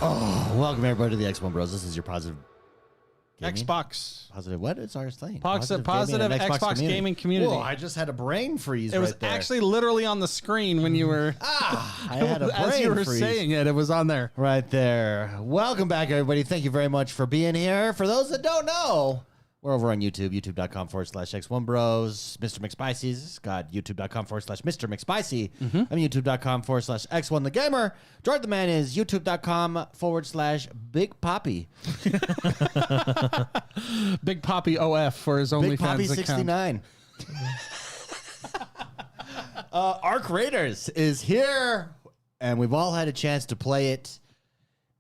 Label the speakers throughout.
Speaker 1: Welcome everybody to the XoneBros. This is your positive gaming?
Speaker 2: Xbox.
Speaker 1: Positive what is our thing?
Speaker 2: Positive Xbox gaming community.
Speaker 1: Whoa, I just had a brain freeze
Speaker 2: It was
Speaker 1: right there.
Speaker 2: actually literally on the screen when you were
Speaker 1: I had a brain
Speaker 2: as you were
Speaker 1: freeze.
Speaker 2: saying it was on there.
Speaker 1: Right there. Welcome back, everybody. Thank you very much for being here. For those that don't know, we're over on YouTube, youtube.com/XoneBros. Mr. McSpicy's got youtube.com/Mr. McSpicy. I'm youtube.com/X1 the Gamer. George the Man is youtube.com/Big Poppy.
Speaker 2: Big Poppy OF for his
Speaker 1: Big Poppy
Speaker 2: OnlyFans account.
Speaker 1: 69. Arc Raiders is here, and we've all had a chance to play it,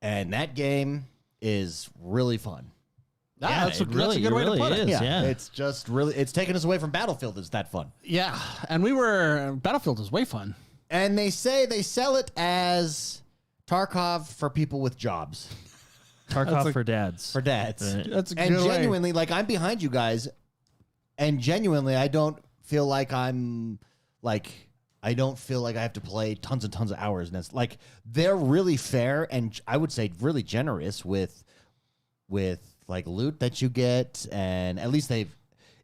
Speaker 1: and that game is really fun.
Speaker 2: Yeah, that's a good way to put it.
Speaker 1: Yeah, it's just really, it's taken us away from Battlefield. It's that fun.
Speaker 2: Yeah, and Battlefield is way fun.
Speaker 1: And they say they sell it as Tarkov for people with jobs.
Speaker 3: Tarkov for dads.
Speaker 1: For dads.
Speaker 3: Right.
Speaker 2: That's a good
Speaker 1: And
Speaker 2: way.
Speaker 1: genuinely, like, I'm behind you guys, and genuinely, I don't feel like I don't feel like I have to play tons and tons of hours. And it's like, they're really fair and I would say really generous with like loot that you get, and at least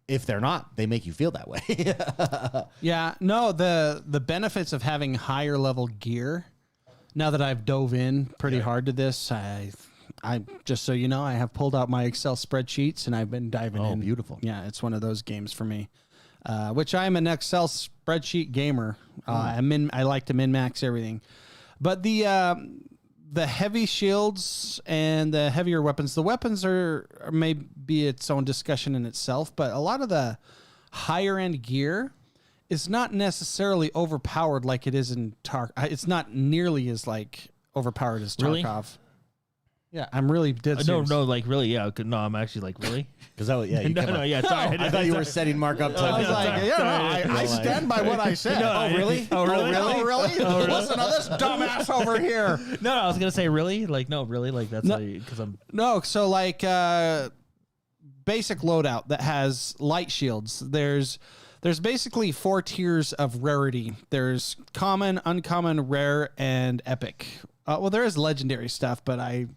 Speaker 1: if they're not, they make you feel that way.
Speaker 2: Yeah, no, the benefits of having higher level gear. Now that I've dove in pretty hard to this, I just so you know, I have pulled out my Excel spreadsheets and I've been diving in.
Speaker 1: Oh, beautiful.
Speaker 2: Yeah, it's one of those games for me. Which I'm an Excel spreadsheet gamer. I like to min-max everything. But the heavy shields and the heavier weapons, the weapons are may be its own discussion in itself, but a lot of the higher end gear is not necessarily overpowered like it is in it's not nearly as like overpowered as Tarkov.
Speaker 3: Really?
Speaker 2: Yeah, I'm really dead serious.
Speaker 3: No, like really, yeah. No, I'm actually like really.
Speaker 1: Because you
Speaker 3: Yeah. Sorry,
Speaker 1: I thought you were setting Mark up to.
Speaker 2: I was like, I stand by what I said.
Speaker 3: No,
Speaker 1: really?
Speaker 3: Oh, really?
Speaker 2: Oh, really? Listen to this dumbass over here.
Speaker 3: No, I was gonna say really. Like no, really. Like that's because I'm
Speaker 2: No, so like basic loadout that has light shields. There's basically 4 tiers of rarity. There's common, uncommon, rare, and epic. Well, there is legendary stuff, but I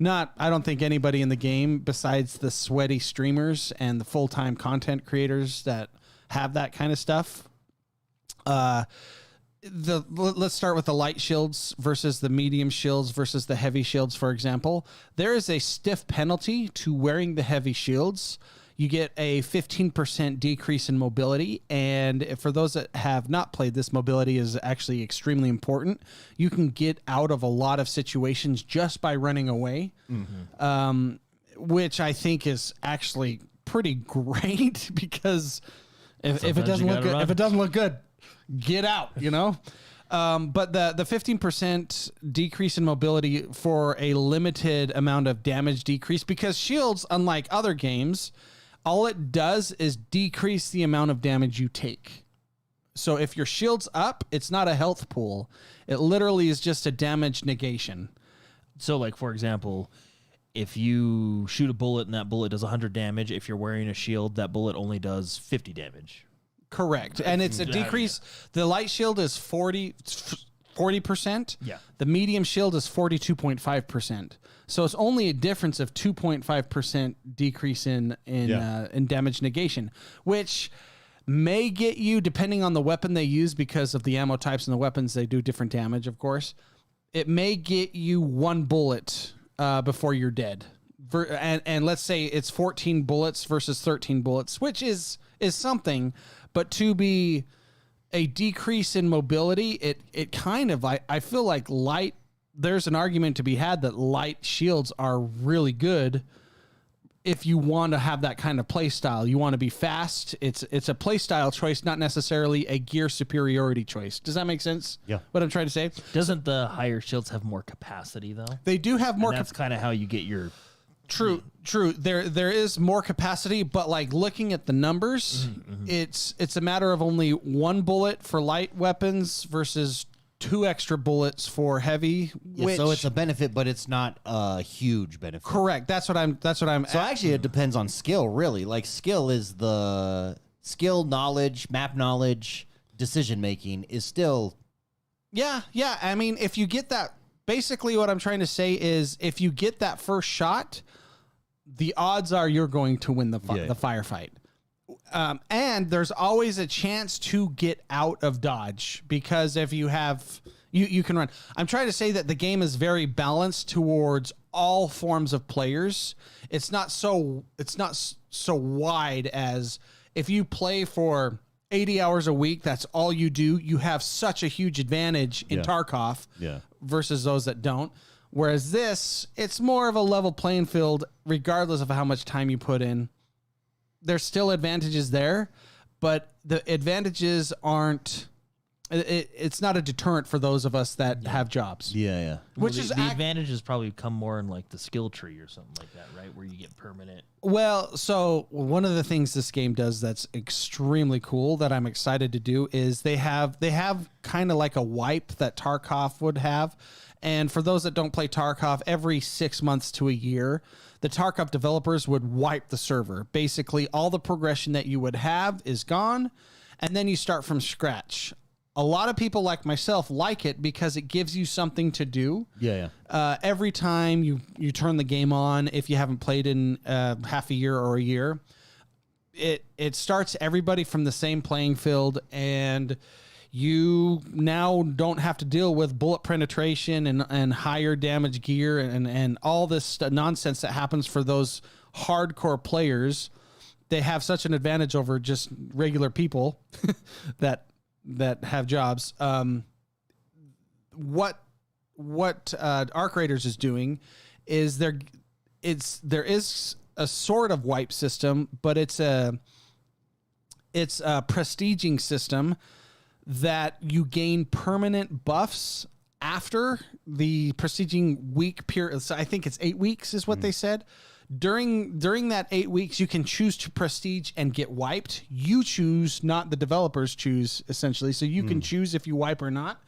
Speaker 2: don't think anybody in the game besides the sweaty streamers and the full-time content creators that have that kind of stuff. Let's start with the light shields versus the medium shields versus the heavy shields, for example. There is a stiff penalty to wearing the heavy shields. You get a 15% decrease in mobility, and for those that have not played this, mobility is actually extremely important. You can get out of a lot of situations just by running away, which I think is actually pretty great because if it doesn't look good, get out, you know? But the 15% decrease in mobility for a limited amount of damage decrease, because shields, unlike other games, all it does is decrease the amount of damage you take. So if your shield's up, it's not a health pool. It literally is just a damage negation.
Speaker 3: so like for example, if you shoot a bullet and that bullet does 100 damage, if you're wearing a shield, that bullet only does 50 damage.
Speaker 2: Correct. And it's a decrease. The light shield is 40%.
Speaker 3: Yeah.
Speaker 2: The medium shield is 42.5%. So it's only a difference of 2.5% decrease in damage negation, which may get you, depending on the weapon they use, because of the ammo types and the weapons, they do different damage, of course. It may get you 1 bullet before you're dead. And let's say it's 14 bullets versus 13 bullets, which is something, but to be a decrease in mobility, it kind of, I feel like there's an argument to be had that light shields are really good if you want to have that kind of play style. You want to be fast. It's a play style choice, not necessarily a gear superiority choice. Does that make sense?
Speaker 1: Yeah.
Speaker 2: What I'm trying to say?
Speaker 3: Doesn't the higher shields have more capacity though?
Speaker 2: They do have more.
Speaker 3: That's kind of how you get your...
Speaker 2: True. There is more capacity, but like looking at the numbers, it's a matter of only 1 bullet for light weapons versus 2 extra bullets for heavy.
Speaker 1: Yeah, so it's a benefit, but it's not a huge benefit.
Speaker 2: Correct. That's what I'm.
Speaker 1: So actually, it depends on skill, really. Like skill is the skill, knowledge, map knowledge, decision making is still.
Speaker 2: Yeah. I mean, if you get that basically what I'm trying to say is if you get that first shot, the odds are you're going to win the firefight. And there's always a chance to get out of dodge because if you have, you can run. I'm trying to say that the game is very balanced towards all forms of players. It's not so wide as if you play for 80 hours a week, that's all you do. You have such a huge advantage in Tarkov versus those that don't. Whereas this, it's more of a level playing field, regardless of how much time you put in. There's still advantages there, but the advantages aren't. It's not a deterrent for those of us that have jobs.
Speaker 1: Yeah.
Speaker 3: Which is the advantages probably come more in like the skill tree or something like that, right? Where you get permanent.
Speaker 2: Well, so one of the things this game does that's extremely cool that I'm excited to do is they have kind of like a wipe that Tarkov would have. And for those that don't play Tarkov, every 6 months to a year, the Tarkov developers would wipe the server. Basically, all the progression that you would have is gone, and then you start from scratch. A lot of people like myself like it because it gives you something to do. Every time you turn the game on, if you haven't played in half a year or a year, it starts everybody from the same playing field, and you now don't have to deal with bullet penetration and higher damage gear and all this nonsense that happens for those hardcore players. They have such an advantage over just regular people that have jobs. What Arc Raiders is doing is there is a sort of wipe system, but it's a prestiging system that you gain permanent buffs after the prestiging week period. So I think it's 8 weeks is what they said. During that 8 weeks, you can choose to prestige and get wiped. You choose, not the developers choose, essentially. So you can choose if you wipe or not.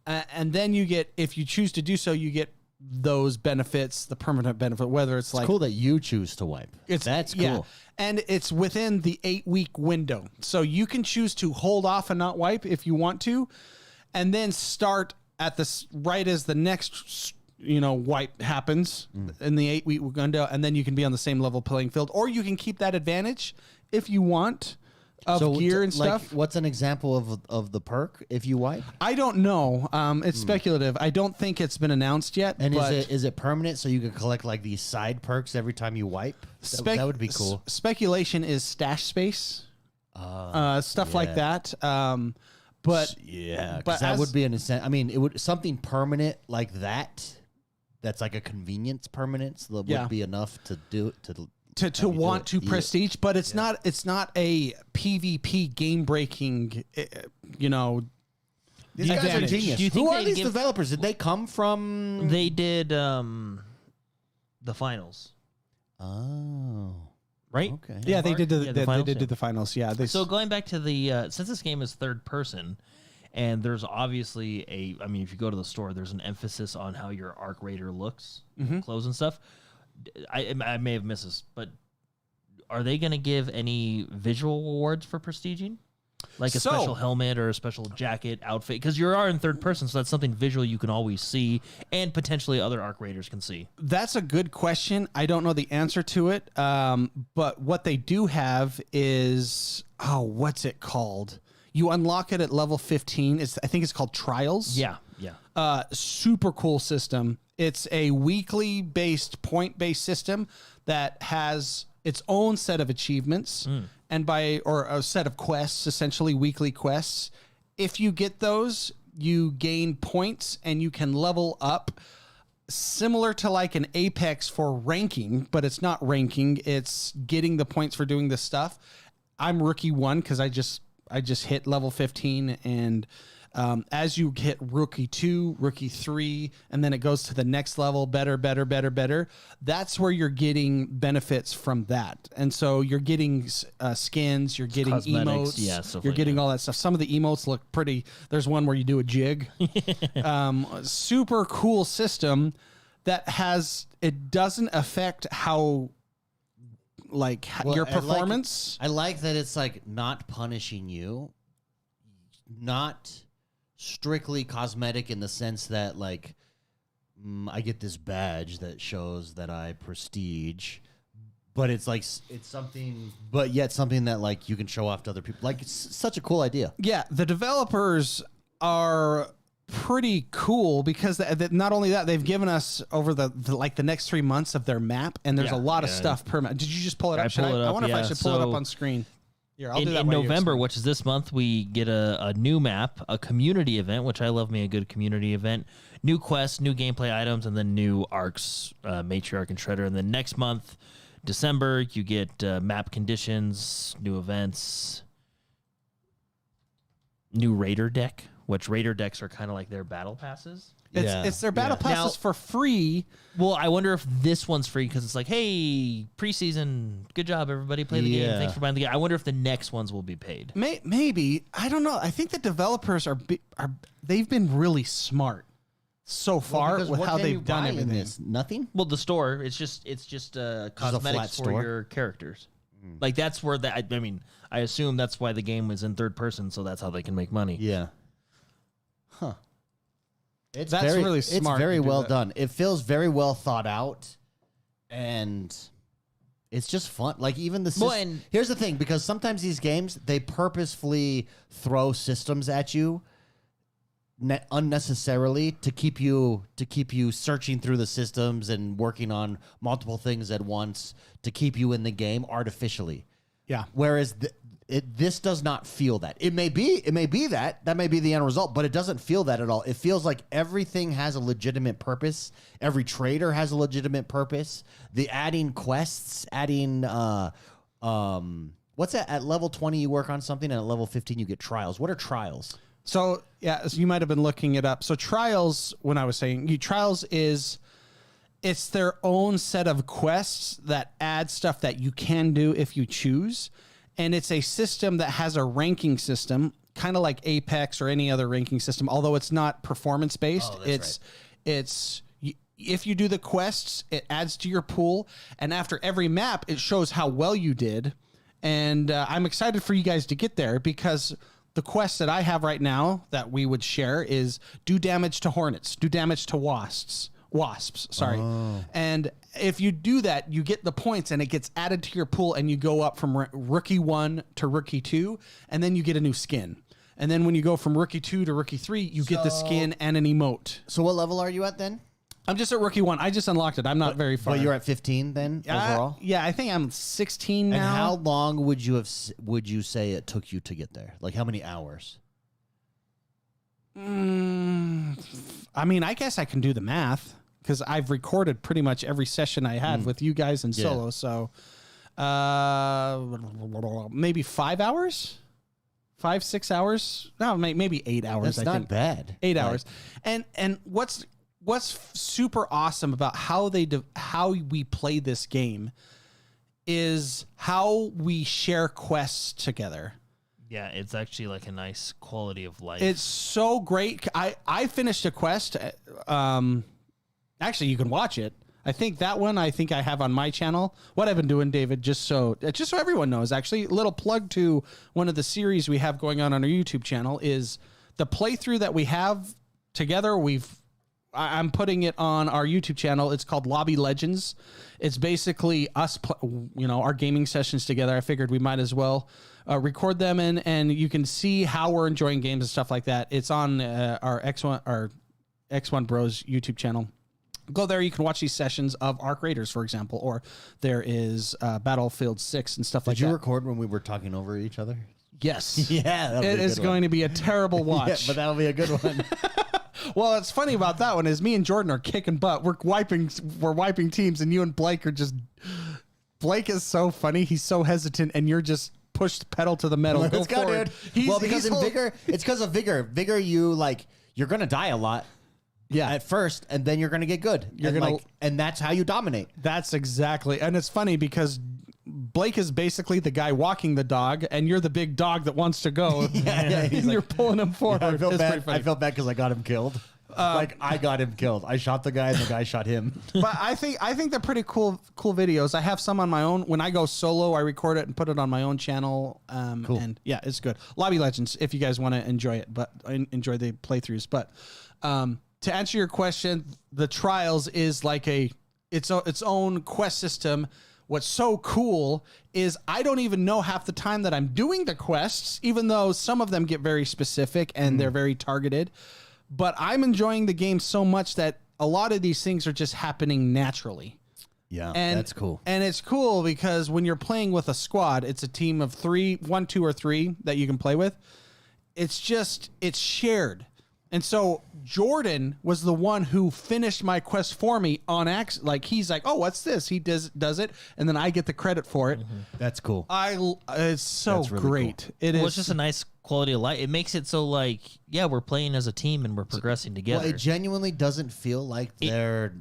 Speaker 2: And then you get, if you choose to do so, you get those benefits, the permanent benefit, whether it's like...
Speaker 1: It's cool that you choose to wipe. That's cool. Yeah.
Speaker 2: And it's within the 8 week window. So you can choose to hold off and not wipe if you want to, and then start at this right as the next wipe happens in the 8 week window, and then you can be on the same level playing field, or you can keep that advantage if you want of gear and stuff.
Speaker 1: What's an example of the perk if you wipe?
Speaker 2: I don't know. It's speculative. I don't think it's been announced yet.
Speaker 1: And is it permanent so you can collect like these side perks every time you wipe? That would be cool.
Speaker 2: Speculation is stash space, stuff like that. But
Speaker 1: that would be an incentive. I mean, it would something permanent like that. That's like a convenience permanence that would be enough to do to want to prestige, but it's not a PvP game breaking. These guys are genius. Who are these developers? Did they come from?
Speaker 3: They did the finals.
Speaker 1: Oh,
Speaker 3: right.
Speaker 1: Okay.
Speaker 2: Yeah, they did the finals. Yeah.
Speaker 3: So going back to the since this game is third person. And there's obviously if you go to the store, there's an emphasis on how your Arc Raider looks, clothes and stuff. I may have missed this, but are they going to give any visual awards for prestiging? Like a special helmet or a special jacket, outfit? Because you are in third person, so that's something visual you can always see, and potentially other Arc Raiders can see.
Speaker 2: That's a good question. I don't know the answer to it, but what they do have is, what's it called? You unlock it at level 15. I think it's called Trials.
Speaker 3: Yeah.
Speaker 2: Super cool system. It's a weekly based, point-based system that has its own set of achievements or a set of quests, essentially weekly quests. If you get those, you gain points and you can level up, similar to like an Apex for ranking, but it's not ranking. It's getting the points for doing this stuff. I'm rookie 1 because I just hit level 15, and as you hit rookie 2, rookie 3, and then it goes to the next level, better. That's where you're getting benefits from that. And so you're getting skins, you're getting emotes, you're getting all that stuff. Some of the emotes look pretty. There's one where you do a jig. Super cool system that it doesn't affect how your performance.
Speaker 1: I like that it's like not punishing you, not strictly cosmetic in the sense that like I get this badge that shows that I prestige, but it's like it's something, but yet something that like you can show off to other people. Like it's such a cool idea.
Speaker 2: Yeah, the developers are pretty cool because not only that, they've given us over the next 3 months of their map, and there's a lot of stuff per map. Did you just pull it up? I wonder if I should pull it up on screen. Here, I'll do that
Speaker 3: in November, which is this month, we get a new map, a community event, which I love me a good community event, new quests, new gameplay items, and then new arcs, Matriarch and Shredder. And then next month, December, you get map conditions, new events, new Raider deck, which Raider decks are kind of like their battle passes.
Speaker 2: It's their battle passes for free.
Speaker 3: Well, I wonder if this one's free because it's like, hey, preseason, good job, everybody, play the game. Thanks for buying the game. I wonder if the next ones will be paid.
Speaker 2: Maybe. I don't know. I think the developers they've been really smart so far with how they've done everything.
Speaker 1: This? Nothing?
Speaker 3: Well, the store, it's just cosmetics for your characters. Like that's where I assume that's why the game was in third person, so that's how they can make money.
Speaker 1: Yeah. Huh.
Speaker 2: That's really smart.
Speaker 1: It's very well done. It feels very well thought out, and it's just fun. Like even the here's the thing, because sometimes these games they purposefully throw systems at you unnecessarily to keep you searching through the systems and working on multiple things at once to keep you in the game artificially.
Speaker 2: Yeah.
Speaker 1: Whereas this does not feel that. It may be that may be the end result, but it doesn't feel that at all. It feels like everything has a legitimate purpose. Every trader has a legitimate purpose. The adding quests, adding what's that? At level 20 you work on something, and at level 15 you get trials. What are trials?
Speaker 2: So you might have been looking it up. So trials, when I was saying trials it's their own set of quests that add stuff that you can do if you choose. And it's a system that has a ranking system, kind of like Apex or any other ranking system, although it's not performance based. It's if you do the quests, it adds to your pool, and after every map, it shows how well you did. And I'm excited for you guys to get there because the quest that I have right now that we would share is do damage to hornets, do damage to wasps. And if you do that, you get the points and it gets added to your pool, and you go up from rookie 1 to rookie 2, and then you get a new skin. And then when you go from rookie 2 to rookie 3, you get the skin and an emote.
Speaker 1: So what level are you at then?
Speaker 2: I'm just at rookie 1. I just unlocked it. I'm not very far.
Speaker 1: But you're at 15 then overall?
Speaker 2: Yeah, I think I'm 16 now.
Speaker 1: And how long would you say it took you to get there? Like how many hours?
Speaker 2: I mean, I guess I can do the math, because I've recorded pretty much every session I had with you guys in solo. So maybe 5 hours? 5-6 hours? No, maybe 8 hours.
Speaker 1: That's not bad.
Speaker 2: 8 hours. And what's super awesome about how we play this game is how we share quests together.
Speaker 3: Yeah, it's actually like a nice quality of life.
Speaker 2: It's so great. I finished a quest. Actually, you can watch it. I think that one I have on my channel. What I've been doing, David, just so everyone knows, actually, a little plug to one of the series we have going on our YouTube channel is the playthrough that we have together. I'm putting it on our YouTube channel. It's called Lobby Legends. It's basically us, our gaming sessions together. I figured we might as well record them and you can see how we're enjoying games and stuff like that. It's on our XoneBros YouTube channel. Go there. You can watch these sessions of Arc Raiders, for example, or there is Battlefield 6 and stuff like that.
Speaker 1: Did you record when we were talking over each other?
Speaker 2: Yes.
Speaker 1: Yeah.
Speaker 2: It is going to be a terrible watch.
Speaker 1: Yeah, but that'll be a good one.
Speaker 2: Well, what's funny about that one is me and Jordan are kicking butt. We're wiping teams, and you and Blake are just. Blake is so funny. He's so hesitant, and you're just pushed pedal to the metal.
Speaker 1: Let's go, dude. Because in Vigor, it's because of Vigor. Vigor, you're gonna die a lot. Yeah, at first, and then you're gonna get good. And that's how you dominate.
Speaker 2: That's exactly, and it's funny because Blake is basically the guy walking the dog, and you're the big dog that wants to go. And you're pulling him forward.
Speaker 1: Yeah, I felt bad because I got him killed. I got him killed. I shot the guy, and the guy shot him.
Speaker 2: But I think they're pretty cool videos. I have some on my own. When I go solo, I record it and put it on my own channel. Cool. And yeah, it's good. Lobby Legends, if you guys want to enjoy it, but enjoy the playthroughs. But to answer your question, the Trials is like its own quest system. What's so cool is I don't even know half the time that I'm doing the quests, even though some of them get very specific and they're very targeted. But I'm enjoying the game so much that a lot of these things are just happening naturally.
Speaker 1: Yeah,
Speaker 2: And
Speaker 1: that's cool.
Speaker 2: And it's cool because when you're playing with a squad, it's a team of 1, 2, or 3 that you can play with. It's shared. And so Jordan was the one who finished my quest for me on accident. Like, he's like, oh, what's this? He does it, and then I get the credit for it.
Speaker 1: That's cool.
Speaker 2: It's so
Speaker 1: That's really
Speaker 2: great.
Speaker 1: cool.
Speaker 2: It is.
Speaker 3: It's just a nice quality of life. It makes it so like, yeah, we're playing as a team and we're progressing together.
Speaker 1: Well, it genuinely doesn't feel like they're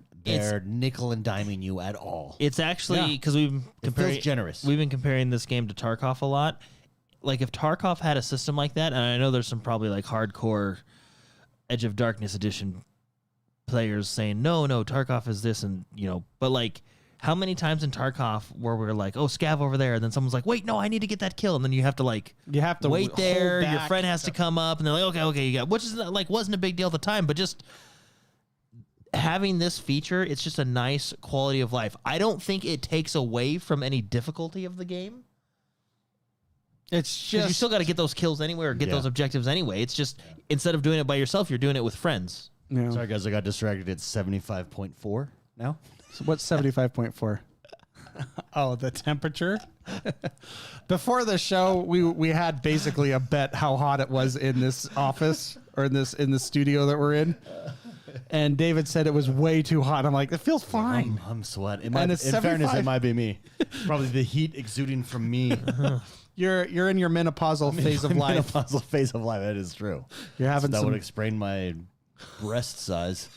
Speaker 1: nickel and diming you at all.
Speaker 3: It's actually because we've been comparing.
Speaker 1: feels generous.
Speaker 3: We've been comparing this game to Tarkov a lot. Like if Tarkov had a system like that, and I know there's some probably like hardcore Edge of Darkness edition players saying no, Tarkov is this, and but like how many times in Tarkov where we're like, oh, scav over there, and then someone's like, wait, no, I need to get that kill, and then you have to wait there, your friend has to come up, and they're like, okay, you got, which is like wasn't a big deal at the time, but just having this feature, it's just a nice quality of life. I don't think it takes away from any difficulty of the game.
Speaker 2: It's just
Speaker 3: You still got to get those kills anyway or get those objectives anyway. It's just instead of doing it by yourself, you're doing it with friends.
Speaker 2: Yeah.
Speaker 1: Sorry, guys, I got distracted. It's 75.4 now.
Speaker 2: So what's 75.4? Oh, the temperature. Before the show, we had basically a bet how hot it was in this office or in the studio that we're in. And David said it was way too hot. I'm like, it feels fine.
Speaker 1: I'm sweating.
Speaker 2: And
Speaker 1: In
Speaker 2: it's
Speaker 1: fairness,
Speaker 2: 75.
Speaker 1: it might be me. Probably the heat exuding from me.
Speaker 2: You're in your menopausal phase of life.
Speaker 1: Menopausal phase of life. That is true.
Speaker 2: You're having
Speaker 1: that
Speaker 2: some.
Speaker 1: would explain my breast size.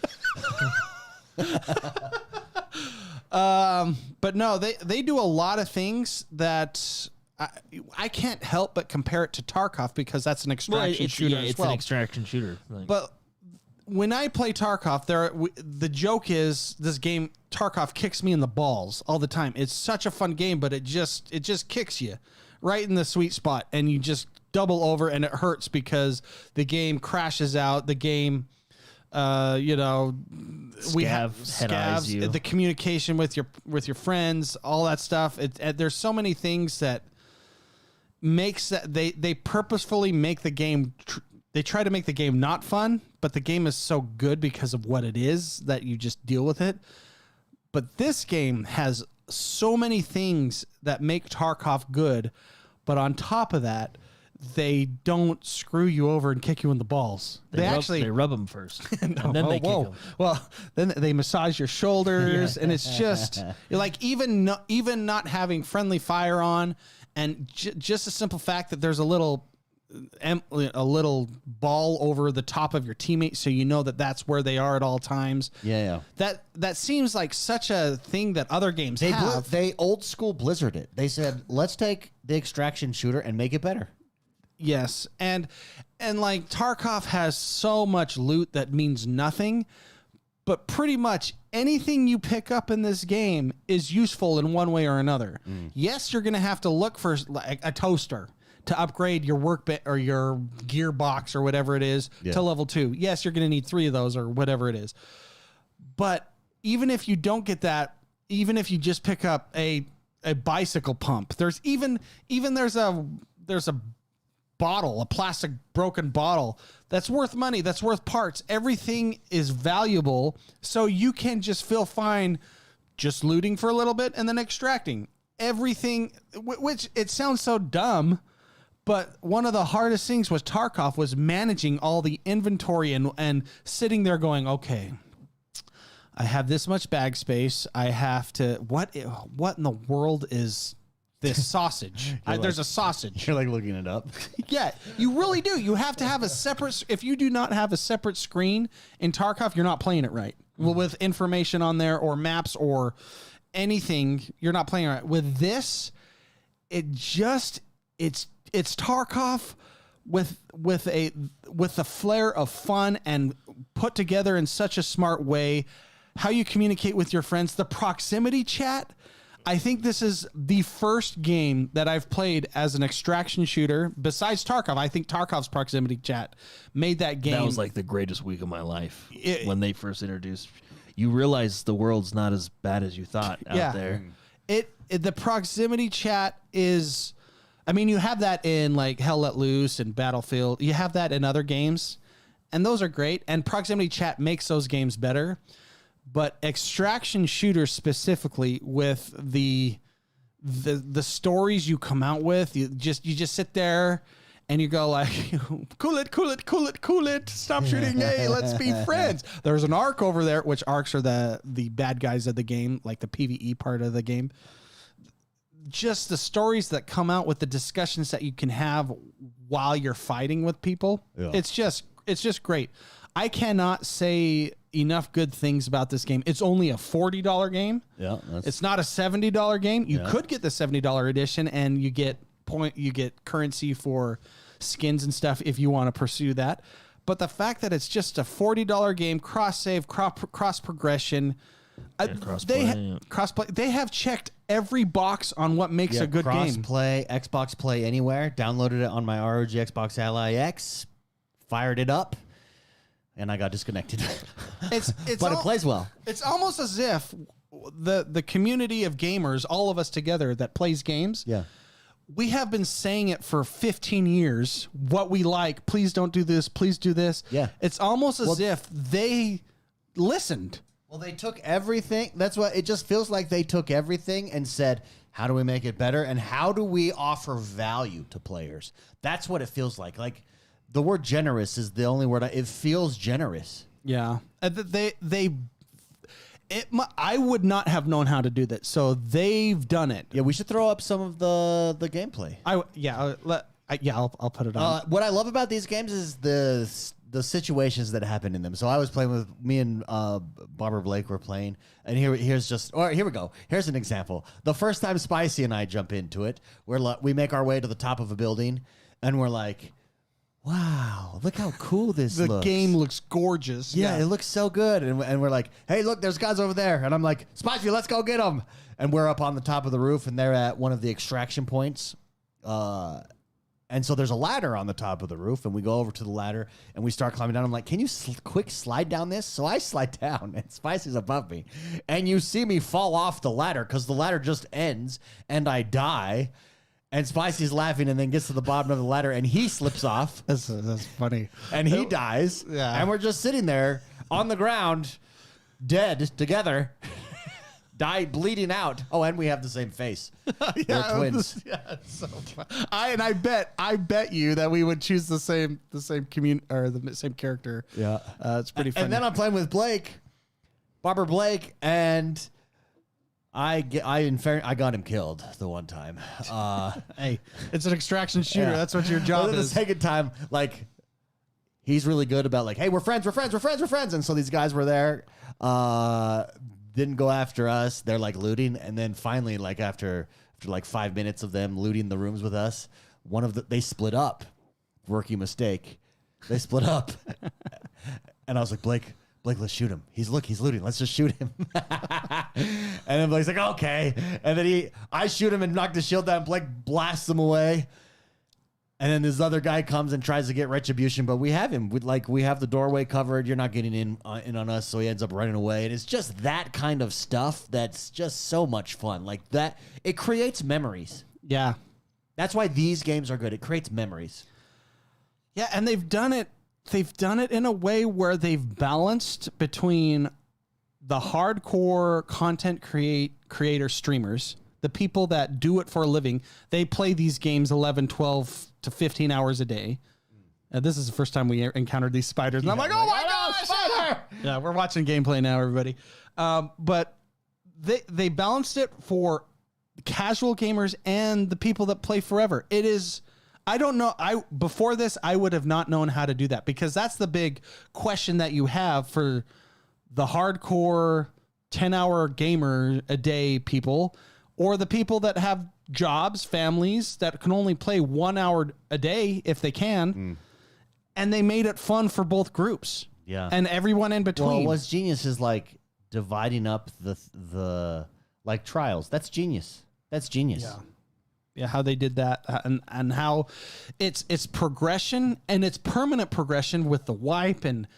Speaker 2: But no, they do a lot of things that I can't help but compare it to Tarkov because that's an extraction shooter as well.
Speaker 3: It's an extraction shooter.
Speaker 2: But when I play Tarkov, the joke is this game Tarkov kicks me in the balls all the time. It's such a fun game, but it just kicks you right in the sweet spot, and you just double over, and it hurts because the game crashes out. The game, we have
Speaker 3: head-eyes you.
Speaker 2: the communication with your friends, all that stuff. There's so many things that makes that they purposefully make the game. They try to make the game not fun, but the game is so good because of what it is that you just deal with it. But this game has so many things that make Tarkov good, but on top of that, they don't screw you over and kick you in the balls.
Speaker 3: They rub them first, and then they kick them.
Speaker 2: Well, then they massage your shoulders, and it's just like even not having friendly fire on, and just a simple fact that there's a little ball over the top of your teammate, so you know that's where they are at all times.
Speaker 1: Yeah.
Speaker 2: That seems like such a thing that other games have.
Speaker 1: They old school Blizzard it. They said, let's take the extraction shooter and make it better.
Speaker 2: Yes, and like Tarkov has so much loot that means nothing, but pretty much anything you pick up in this game is useful in one way or another. Yes, you're going to have to look for like a toaster to upgrade your workbench or your gearbox or whatever it is to level 2. Yes, you're going to need 3 of those or whatever it is. But even if you don't get that, even if you just pick up a bicycle pump, there's a bottle, a plastic broken bottle that's worth money, that's worth parts. Everything is valuable, so you can just feel fine just looting for a little bit and then extracting everything, which it sounds so dumb. But one of the hardest things with Tarkov was managing all the inventory and sitting there going, okay, I have this much bag space. I have to, what in the world is this sausage? There's a sausage.
Speaker 1: You're like looking it up.
Speaker 2: Yeah, you really do. You have to have a separate, if you do not have a separate screen in Tarkov, you're not playing it right. Well, with information on there or maps or anything, you're not playing it right. With this, it's Tarkov with the flair of fun and put together in such a smart way. How you communicate with your friends, the proximity chat. I think this is the first game that I've played as an extraction shooter besides Tarkov. I think Tarkov's proximity chat made that game.
Speaker 3: That was like the greatest week of my life when they first introduced. You realize the world's not as bad as you thought out there.
Speaker 2: The proximity chat is, I mean, you have that in like Hell Let Loose and Battlefield. You have that in other games, and those are great. And proximity chat makes those games better. But extraction shooters specifically, with the stories you come out with, you just sit there and you go like, cool it, stop shooting, hey, let's be friends. There's an arc over there, which arcs are the bad guys of the game, like the PvE part of the game. Just the stories that come out with the discussions that you can have while you're fighting with people. Yeah. It's just great. I cannot say enough good things about this game. It's only a $40 game.
Speaker 1: Yeah,
Speaker 2: it's not a $70 game. You could get the $70 edition, and you get currency for skins and stuff if you want to pursue that. But the fact that it's just a $40 game, cross save, cross progression, crossplay. They have checked every box on what makes a good game.
Speaker 1: Crossplay, Xbox Play Anywhere. Downloaded it on my ROG Xbox Ally X. Fired it up. And I got disconnected. But it plays well.
Speaker 2: It's almost as if the community of gamers, all of us together that plays games, we have been saying it for 15 years, what we like. Please don't do this. Please do this.
Speaker 1: Yeah.
Speaker 2: It's almost as if they listened.
Speaker 1: Well, they took everything. That's what it just feels like. They took everything and said, how do we make it better? And how do we offer value to players? That's what it feels like. Like, the word generous is the only word. It feels generous.
Speaker 2: Yeah. I would not have known how to do that. So they've done it.
Speaker 1: Yeah, we should throw up some of the gameplay.
Speaker 2: I'll put it on.
Speaker 1: What I love about these games is the situations that happen in them. So I was playing with me and Barbara Blake were playing, and here we go. Here's an example. The first time Spicy and I jump into it, we make our way to the top of a building, and we're like, wow, look how cool this looks.
Speaker 2: The game looks gorgeous.
Speaker 1: Yeah, it looks so good. And we're like, hey, look, there's guys over there. And I'm like, Spicy, let's go get them. And we're up on the top of the roof, and they're at one of the extraction points. And so there's a ladder on the top of the roof, and we go over to the ladder, and we start climbing down. I'm like, can you quick slide down this? So I slide down, and Spicy's above me. And you see me fall off the ladder because the ladder just ends, and I die. And Spicy's laughing and then gets to the bottom of the ladder and he slips off.
Speaker 2: That's funny.
Speaker 1: And he dies.
Speaker 2: Yeah.
Speaker 1: And we're just sitting there on the ground, dead together, bleeding out. Oh, and we have the same face. We're twins.
Speaker 2: It's so fun. I bet you that we would choose the same the same character.
Speaker 1: Yeah.
Speaker 2: It's pretty funny.
Speaker 1: And then I'm playing with Barbara Blake, and I got him killed the one time.
Speaker 2: Hey, it's an extraction shooter. Yeah. That's what your job is.
Speaker 1: The second time, like, he's really good about like, hey, we're friends. And so these guys were there, didn't go after us. They're like looting, and then finally, like after like 5 minutes of them looting the rooms with us, they split up. Rookie mistake. They split up, and I was like, Blake, let's shoot him. He's looting. Let's just shoot him. And then Blake's like, okay. And then I shoot him and knock the shield down. Blake blasts him away. And then this other guy comes and tries to get retribution, but we have him. We have the doorway covered. You're not getting in on us, so he ends up running away. And it's just that kind of stuff that's just so much fun. Like that, it creates memories.
Speaker 2: Yeah.
Speaker 1: That's why these games are good. It creates memories.
Speaker 2: Yeah, and they've done it in a way where they've balanced between the hardcore content creator streamers, the people that do it for a living. They play these games 11, 12 to 15 hours a day. This is the first time we encountered these spiders. And I'm like, oh my gosh, spider! Yeah, we're watching gameplay now, everybody. But they balanced it for casual gamers and the people that play forever. It is... I don't know. Before this, I would have not known how to do that, because that's the big question that you have for the hardcore 10-hour gamer a day people, or the people that have jobs, families that can only play 1 hour a day if they can. And they made it fun for both groups.
Speaker 1: Yeah.
Speaker 2: And everyone in between.
Speaker 1: Well, what's genius is like dividing up the like Trials. That's genius. That's genius.
Speaker 2: Yeah, how they did that, and how it's progression, and it's permanent progression with the wipe, and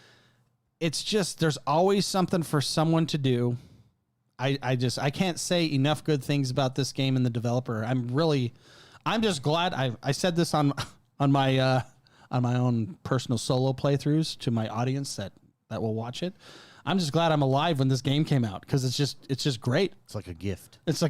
Speaker 2: it's just there's always something for someone to do. I can't say enough good things about this game and the developer. I'm just glad I said this on my own personal solo playthroughs to my audience that will watch it. I'm just glad I'm alive when this game came out because it's just great.
Speaker 1: It's like a gift.
Speaker 2: This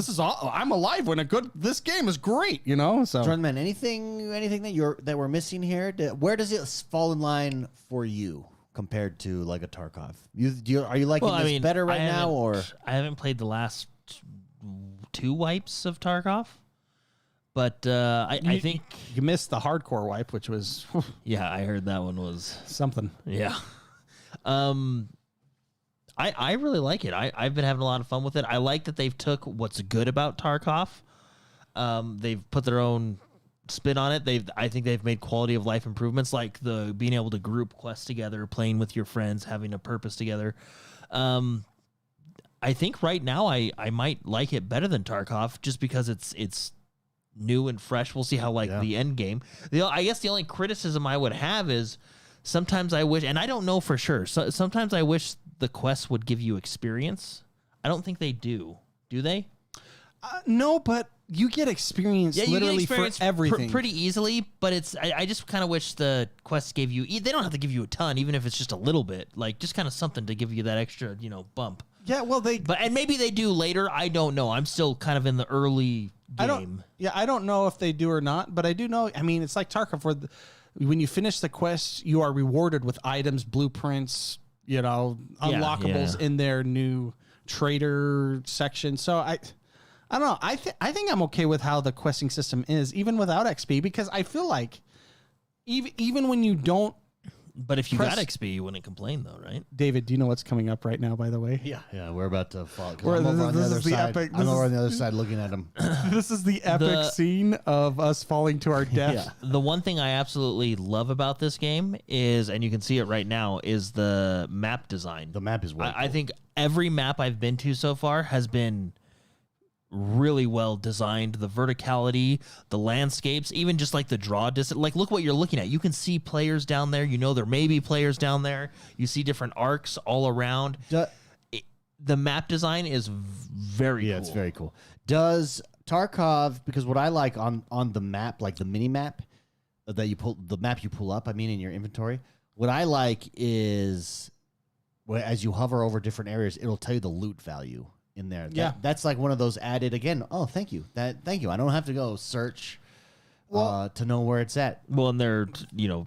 Speaker 2: is all I'm alive when this game is great, you know. So
Speaker 1: Jordan, man, anything that we're missing here? Where does it fall in line for you compared to like a Tarkov? Are you liking this better right now, or
Speaker 3: I haven't played the last 2 wipes of Tarkov, but I think
Speaker 2: you missed the hardcore wipe, which was
Speaker 3: yeah, I heard that one was
Speaker 2: something.
Speaker 3: Yeah. I really like it. I've been having a lot of fun with it. I like that they've took what's good about Tarkov. They've put their own spin on it. I think they've made quality of life improvements, like the being able to group quests together, playing with your friends, having a purpose together. I think right now I might like it better than Tarkov just because it's new and fresh. We'll see how the end game. I guess the only criticism I would have is sometimes I wish, and I don't know for sure, sometimes I wish the quests would give you experience. I don't think they do. Do they?
Speaker 2: No, but you get experience literally for everything.
Speaker 3: Pretty easily, but I just kind of wish the quests gave you, they don't have to give you a ton, even if it's just a little bit, like just kind of something to give you that extra, bump.
Speaker 2: Yeah, well,
Speaker 3: and maybe they do later. I don't know. I'm still kind of in the early game.
Speaker 2: I don't know if they do or not, but I do know, I mean, it's like Tarkov where when you finish the quest, you are rewarded with items, blueprints, unlockables in their new trader section. So I don't know. I think I'm okay with how the questing system is, even without XP, because I feel like even when you don't.
Speaker 3: But if you got XP, you wouldn't complain, though, right?
Speaker 2: David, do you know what's coming up right now, by the way?
Speaker 1: Yeah, we're about to fall. I'm over on the other side. I'm over on the other side looking at him.
Speaker 2: This is the epic scene of us falling to our death.
Speaker 1: Yeah.
Speaker 3: The one thing I absolutely love about this game is, and you can see it right now, is the map design.
Speaker 1: The map is well.
Speaker 3: I think every map I've been to so far has been really well designed. The verticality, the landscapes, even just like the draw distance. Like, look what you're looking at. You can see players down there. There may be players down there. You see different arcs all around. The map design is very cool.
Speaker 1: Yeah, it's very cool. Does Tarkov, because what I like on the map, like the mini map that you pull, the map you pull up, in your inventory, what I like is as you hover over different areas, it'll tell you the loot value in there. That's like one of those added again. Oh, thank you. Thank you. I don't have to go search to know where it's at.
Speaker 3: Well, and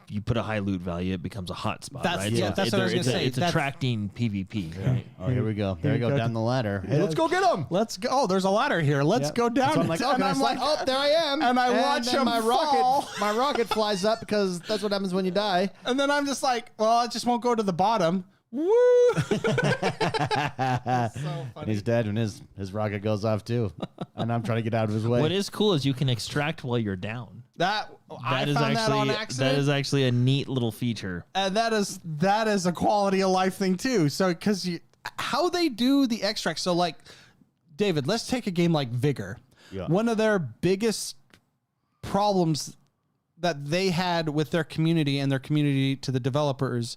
Speaker 3: you put a high loot value, it becomes a hot spot, right?
Speaker 2: Yeah, that's what I was going to say.
Speaker 3: It's attracting PvP, right?
Speaker 1: Oh, here we go. There we go down the ladder. Hey, let's go get them.
Speaker 2: Let's go. Oh, there's a ladder here. Let's go down.
Speaker 1: So I'm like, oh, there I am.
Speaker 2: And I watch him fall.
Speaker 1: My rocket flies up because that's what happens when you die.
Speaker 2: And then I'm just like, well, it just won't go to the bottom. Woo! So
Speaker 1: and he's dead when his rocket goes off too, and I'm trying to get out of his way.
Speaker 3: What is cool is you can extract while you're down.
Speaker 2: I found that on accident.
Speaker 3: That is actually a neat little feature,
Speaker 2: and that is a quality of life thing too. So because how they do the extract. So like, David, let's take a game like Vigor.
Speaker 1: Yeah.
Speaker 2: One of their biggest problems that they had with their community and their community to the developers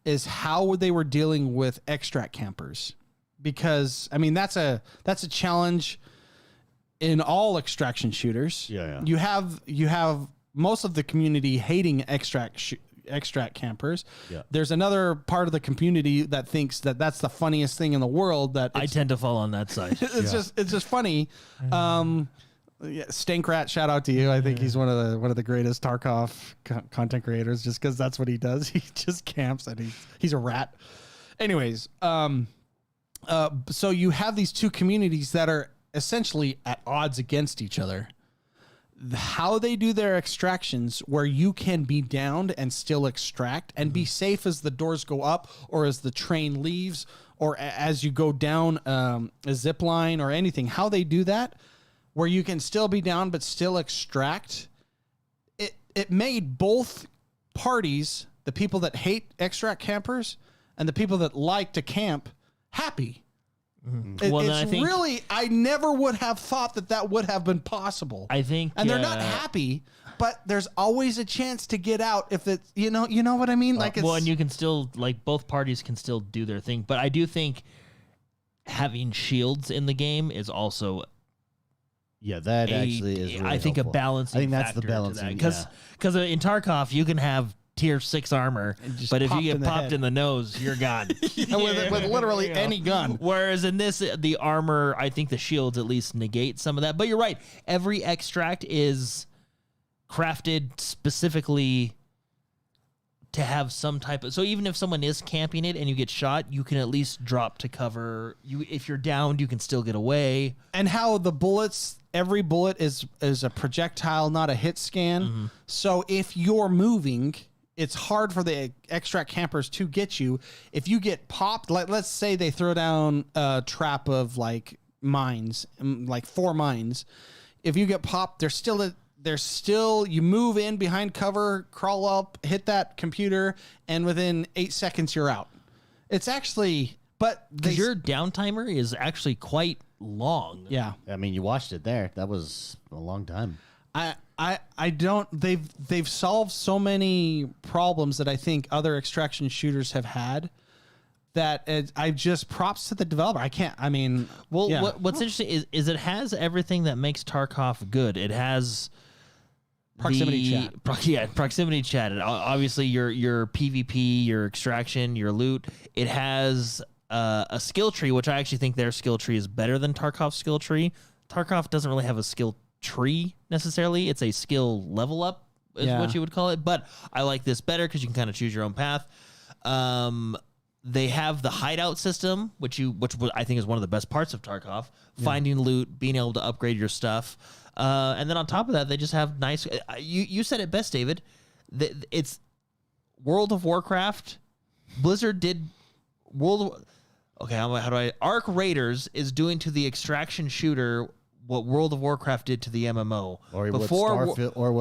Speaker 2: is how they were dealing with extract campers, because that's a challenge in all extraction shooters.
Speaker 1: Yeah.
Speaker 2: You have most of the community hating extract campers.
Speaker 1: Yeah.
Speaker 2: There's another part of the community that thinks that that's the funniest thing in the world. That
Speaker 3: I tend to fall on that side.
Speaker 2: It's just funny. Stankrat, shout out to you. I think he's one of the greatest Tarkov content creators, just because that's what he does. He just camps and he's a rat. Anyways, so you have these two communities that are essentially at odds against each other. How they do their extractions, where you can be downed and still extract and be safe as the doors go up, or as the train leaves, or as you go down a zip line or anything. How they do that, where you can still be down but still extract, it made both parties, the people that hate extract campers and the people that like to camp, happy.
Speaker 3: Well, then I think
Speaker 2: really, I never would have thought that would have been possible.
Speaker 3: I think,
Speaker 2: and they're not happy, but there's always a chance to get out if it's you know what I mean. Like, it's,
Speaker 3: well, and you can still both parties can still do their thing, but I do think having shields in the game is also.
Speaker 1: Yeah, that actually is. Really
Speaker 3: I think
Speaker 1: helpful.
Speaker 3: a balancing.
Speaker 1: I think that's the
Speaker 3: factor
Speaker 1: balancing
Speaker 3: because in Tarkov you can have tier 6 armor, but if you get popped in the nose, you're gone.
Speaker 2: with literally any gun.
Speaker 3: Whereas in this, the armor, I think the shields at least negate some of that. But you're right. Every extract is crafted specifically to have some type of. So even if someone is camping it and you get shot, you can at least drop to cover. If you're downed, you can still get away.
Speaker 2: And how the bullets, every bullet is a projectile, not a hit scan. So if you're moving, it's hard for the extract campers to get you. If you get popped, like let's say they throw down a trap of like mines, like 4 mines. If you get popped, there's still you move in behind cover, crawl up, hit that computer, and within 8 seconds you're out. It's actually, but
Speaker 3: your down timer is actually quite long.
Speaker 2: Yeah,
Speaker 1: I mean, you watched it there. That was a long time.
Speaker 2: I don't. They've solved so many problems that I think other extraction shooters have had. That I just props to the developer. I can't. I mean,
Speaker 3: well,
Speaker 2: yeah.
Speaker 3: what's interesting is it has everything that makes Tarkov good. It has
Speaker 2: proximity chat.
Speaker 3: Proximity chat. And obviously, your PvP, your extraction, your loot. It has a skill tree, which I actually think their skill tree is better than Tarkov's skill tree. Tarkov doesn't really have a skill tree necessarily. It's a skill level up is what you would call it. But I like this better because you can kind of choose your own path. They have the hideout system, which I think is one of the best parts of Tarkov. Finding loot, being able to upgrade your stuff. And then on top of that, they just have nice... You said it best, David. It's World of Warcraft. Blizzard did... how do I... Arc Raiders is doing to the extraction shooter what World of Warcraft did to the MMO.
Speaker 1: Or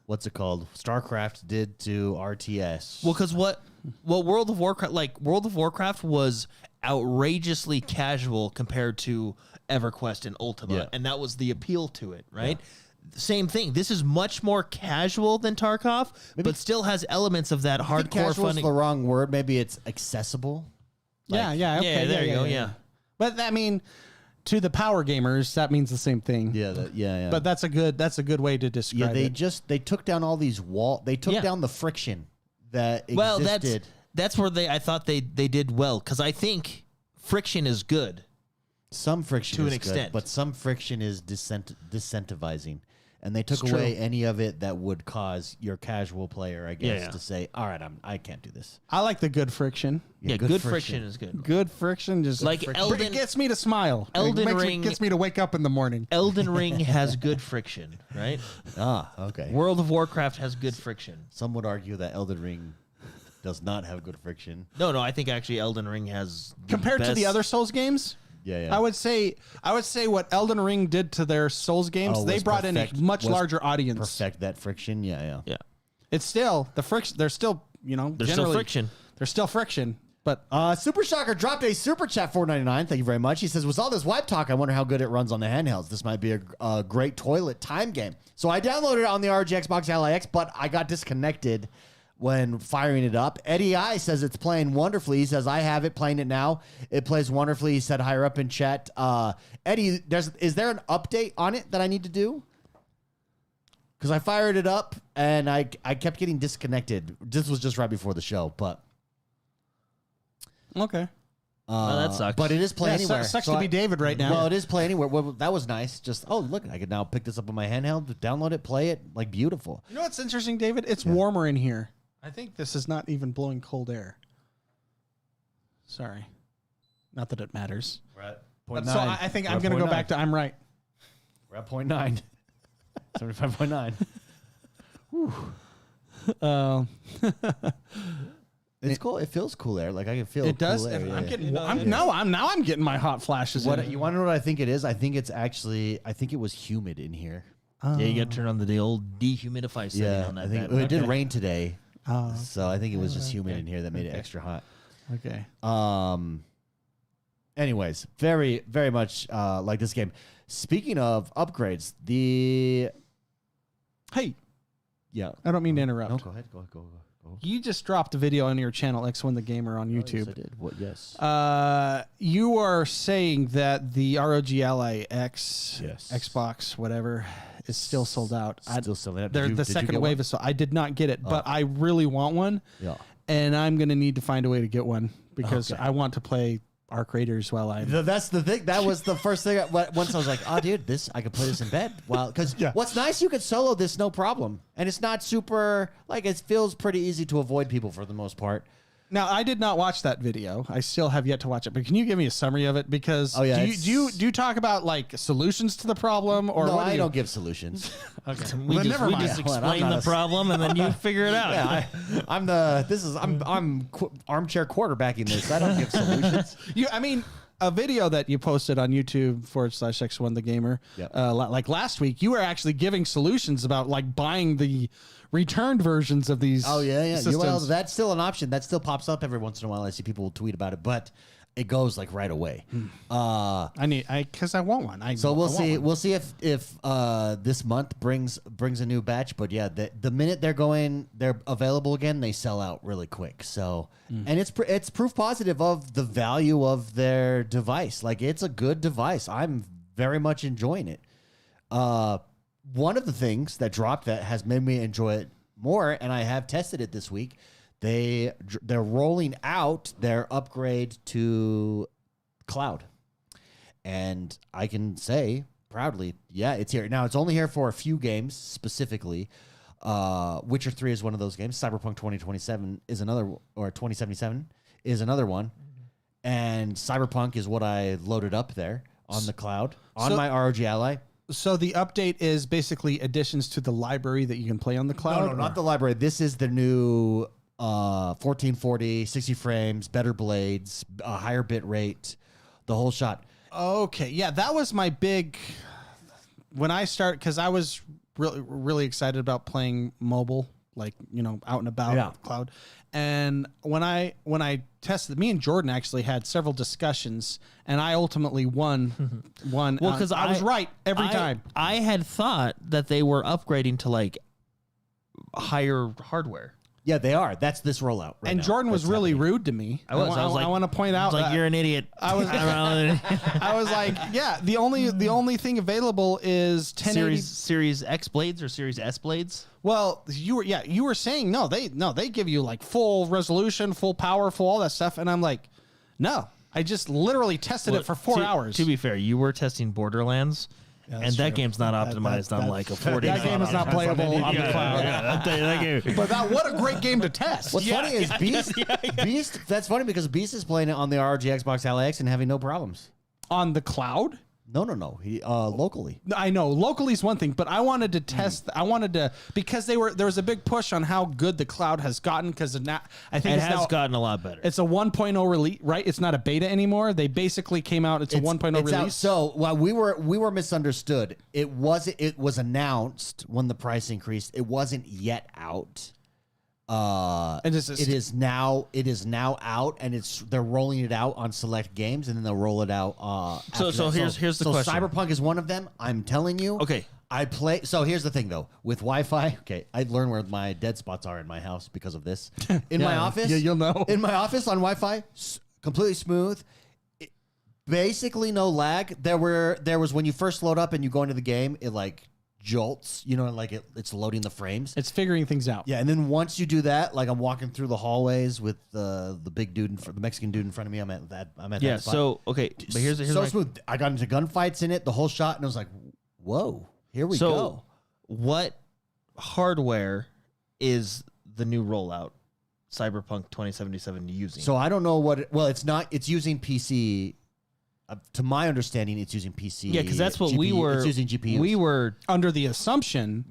Speaker 1: what's it called? StarCraft did to RTS.
Speaker 3: Well, because what World of Warcraft was outrageously casual compared to EverQuest and Ultima, and that was the appeal to it, right? Yeah. Same thing. This is much more casual than Tarkov, but still has elements of that hardcore
Speaker 1: casual
Speaker 3: fun.
Speaker 1: Is the wrong word. Maybe it's accessible.
Speaker 2: Okay,
Speaker 3: there you go. Yeah.
Speaker 2: But I mean, to the power gamers, that means the same thing.
Speaker 1: Yeah.
Speaker 2: But that's a good way to describe it.
Speaker 1: They took down all these They took down the friction that existed.
Speaker 3: Well, that's where I thought they did well, because I think friction is good.
Speaker 1: Some friction
Speaker 3: to
Speaker 1: is
Speaker 3: an extent,
Speaker 1: good, but some friction is disincentivizing, and they took away any of it that would cause your casual player, I guess, to say, "All right, I can't do this."
Speaker 2: I like the good friction.
Speaker 3: Yeah, good friction is good.
Speaker 2: Good friction, just
Speaker 3: like Elden,
Speaker 2: it gets me to smile.
Speaker 3: Elden Ring
Speaker 2: gets me to wake up in the morning.
Speaker 3: Elden Ring has good friction, right?
Speaker 1: Okay.
Speaker 3: World of Warcraft has good friction.
Speaker 1: Some would argue that Elden Ring does not have good friction.
Speaker 3: No, I think actually Elden Ring has
Speaker 2: compared to the other Souls games.
Speaker 1: Yeah.
Speaker 2: I would say what Elden Ring did to their Souls games, they brought in a much larger audience.
Speaker 1: Perfect that friction. Yeah.
Speaker 2: It's still the friction. There's still,
Speaker 3: there's still friction.
Speaker 2: There's still friction. But
Speaker 1: Super Shocker dropped a super chat $4.99. Thank you very much. He says, "With all this wipe talk, I wonder how good it runs on the handhelds. This might be a great toilet time game." So I downloaded it on the ROG Xbox Ally X, but I got disconnected when firing it up. Eddie I says it's playing wonderfully. He says, "I have it playing it now. It plays wonderfully." He said higher up in chat. Eddie, is there an update on it that I need to do? Because I fired it up and I kept getting disconnected. This was just right before the show, but
Speaker 2: okay.
Speaker 3: That sucks.
Speaker 1: But it is play anywhere.
Speaker 2: Sucks to be David right now.
Speaker 1: Well, it is play anywhere. Well, that was nice. Just look, I could now pick this up on my handheld, download it, play it, like beautiful.
Speaker 2: You know what's interesting, David? It's warmer in here. I think this is not even blowing cold air. Sorry. Not that it matters.
Speaker 1: We're at
Speaker 2: But
Speaker 1: 0.9.
Speaker 2: so I think I'm going to go back to I'm right.
Speaker 1: We're at 0.9. 75.9. It's cool. It feels cool air. Like I can feel
Speaker 2: it does.
Speaker 1: Cool air,
Speaker 2: I'm getting. I'm getting my hot flashes.
Speaker 1: You want to know what I think it is? I think it was humid in here.
Speaker 3: Yeah, you got to turn on the old dehumidify setting on that.
Speaker 1: I think it did rain today. So I think it was just humid in here that made it extra hot.
Speaker 2: Okay.
Speaker 1: anyways, very, very much like this game. Speaking of upgrades,
Speaker 2: Hey,
Speaker 1: yeah.
Speaker 2: I don't mean to interrupt.
Speaker 1: No, go ahead. Go.
Speaker 2: You just dropped a video on your channel, X1 the Gamer, on YouTube.
Speaker 1: Yes, I did. What? Yes.
Speaker 2: You are saying that the ROG Ally X,
Speaker 1: Yes.
Speaker 2: Xbox, whatever, is still sold out.
Speaker 1: Still sold out.
Speaker 2: The second wave is so. I did not get it, but I really want one.
Speaker 1: Yeah.
Speaker 2: And I'm going to need to find a way to get one because I want to play Arc Raiders while I'm...
Speaker 1: That's the thing. That was the first thing. Once I was like, oh, dude, I could play this in bed. Well, because what's nice, you could solo this no problem. And it's not super, like, it feels pretty easy to avoid people for the most part.
Speaker 2: Now, I did not watch that video. I still have yet to watch it. But can you give me a summary of it? Because do you talk about like solutions to the problem, or
Speaker 1: no?
Speaker 2: What
Speaker 1: I don't give solutions.
Speaker 2: Okay,
Speaker 3: We just explain the problem and then you figure it out.
Speaker 1: Yeah, I'm armchair quarterbacking this. I don't give solutions.
Speaker 2: I mean, a video that you posted on YouTube /X1 the Gamer, like last week, you were actually giving solutions about like buying the returned versions of these.
Speaker 1: Oh yeah.
Speaker 2: systems.
Speaker 1: Well, that's still an option. That still pops up every once in a while. I see people tweet about it, but it goes like right away.
Speaker 2: Because I want one.
Speaker 1: We'll see. We'll see if this month brings a new batch. But yeah, the minute they're available again, they sell out really quick. So and it's proof positive of the value of their device. Like, it's a good device. I'm very much enjoying it. One of the things that dropped that has made me enjoy it more, and I have tested it this week, they're rolling out their upgrade to cloud. And I can say proudly, yeah, it's here. Now, it's only here for a few games specifically. Witcher 3 is one of those games. Cyberpunk 2027 is another, or 2077 is another one. And Cyberpunk is what I loaded up there on the cloud on my ROG Ally.
Speaker 2: So the update is basically additions to the library that you can play on the cloud?
Speaker 1: No, not the library. This is the new 1440, 60 frames, better blades, a higher bit rate, the whole shot.
Speaker 2: Okay. Yeah, that was my big... When I start, because I was really excited about playing mobile, like, out and about cloud. And when I tested, me and Jordan actually had several discussions, and I ultimately won. Well, because I was right every time.
Speaker 3: I had thought that they were upgrading to like higher hardware.
Speaker 1: Yeah, they are. That's this rollout. Right
Speaker 2: and
Speaker 1: now.
Speaker 2: Jordan was really rude to me.
Speaker 3: I
Speaker 2: want to point out
Speaker 3: like,
Speaker 2: that
Speaker 3: you're an idiot.
Speaker 2: I was like, yeah. The only thing available is 1080
Speaker 3: Series X blades or Series S blades.
Speaker 2: Well, you were saying they give you like full resolution, full power, full all that stuff, and I'm like, no. I just literally tested it for 4 hours.
Speaker 3: To be fair, you were testing Borderlands. And that game's not optimized on like a 40.
Speaker 2: That game is not playable on the cloud.
Speaker 3: I'll tell you that game.
Speaker 2: But what a great game to test.
Speaker 1: What's funny is Beast. That's funny because Beast is playing it on the ROG Xbox Ally X and having no problems.
Speaker 2: On the cloud?
Speaker 1: No. He locally.
Speaker 2: I know locally is one thing, but I wanted to test. I wanted to because there was a big push on how good the cloud has gotten because I think
Speaker 3: it has gotten a lot better.
Speaker 2: It's a 1.0 release, right? It's not a beta anymore. They basically came out. It's a 1.0 release.
Speaker 1: Out. So while we were misunderstood, it was announced when the price increased. It wasn't yet out. It is now out, and they're rolling it out on select games, and then they'll roll it out.
Speaker 3: So here's the question.
Speaker 1: Cyberpunk is one of them. I'm telling you.
Speaker 3: Okay.
Speaker 1: I play. So here's the thing, though, with Wi-Fi. Okay, I learned where my dead spots are in my house because of this. In my office,
Speaker 2: you'll know.
Speaker 1: In my office on Wi-Fi, completely smooth. Basically no lag. There was when you first load up and you go into the game, it like jolts, like it's loading the frames.
Speaker 2: It's figuring things out.
Speaker 1: Yeah, and then once you do that, like I'm walking through the hallways with the big dude, the Mexican dude in front of me. I'm at that spot.
Speaker 3: So okay, but here's
Speaker 1: so smooth. I got into gunfights in it, the whole shot, and I was like, whoa, here we go.
Speaker 3: What hardware is the new rollout Cyberpunk 2077 using?
Speaker 1: So I don't know it's not. It's using PC. To my understanding, it's using PC.
Speaker 3: Yeah, because that's what we were.
Speaker 1: It's using GPUs.
Speaker 2: We were under the assumption,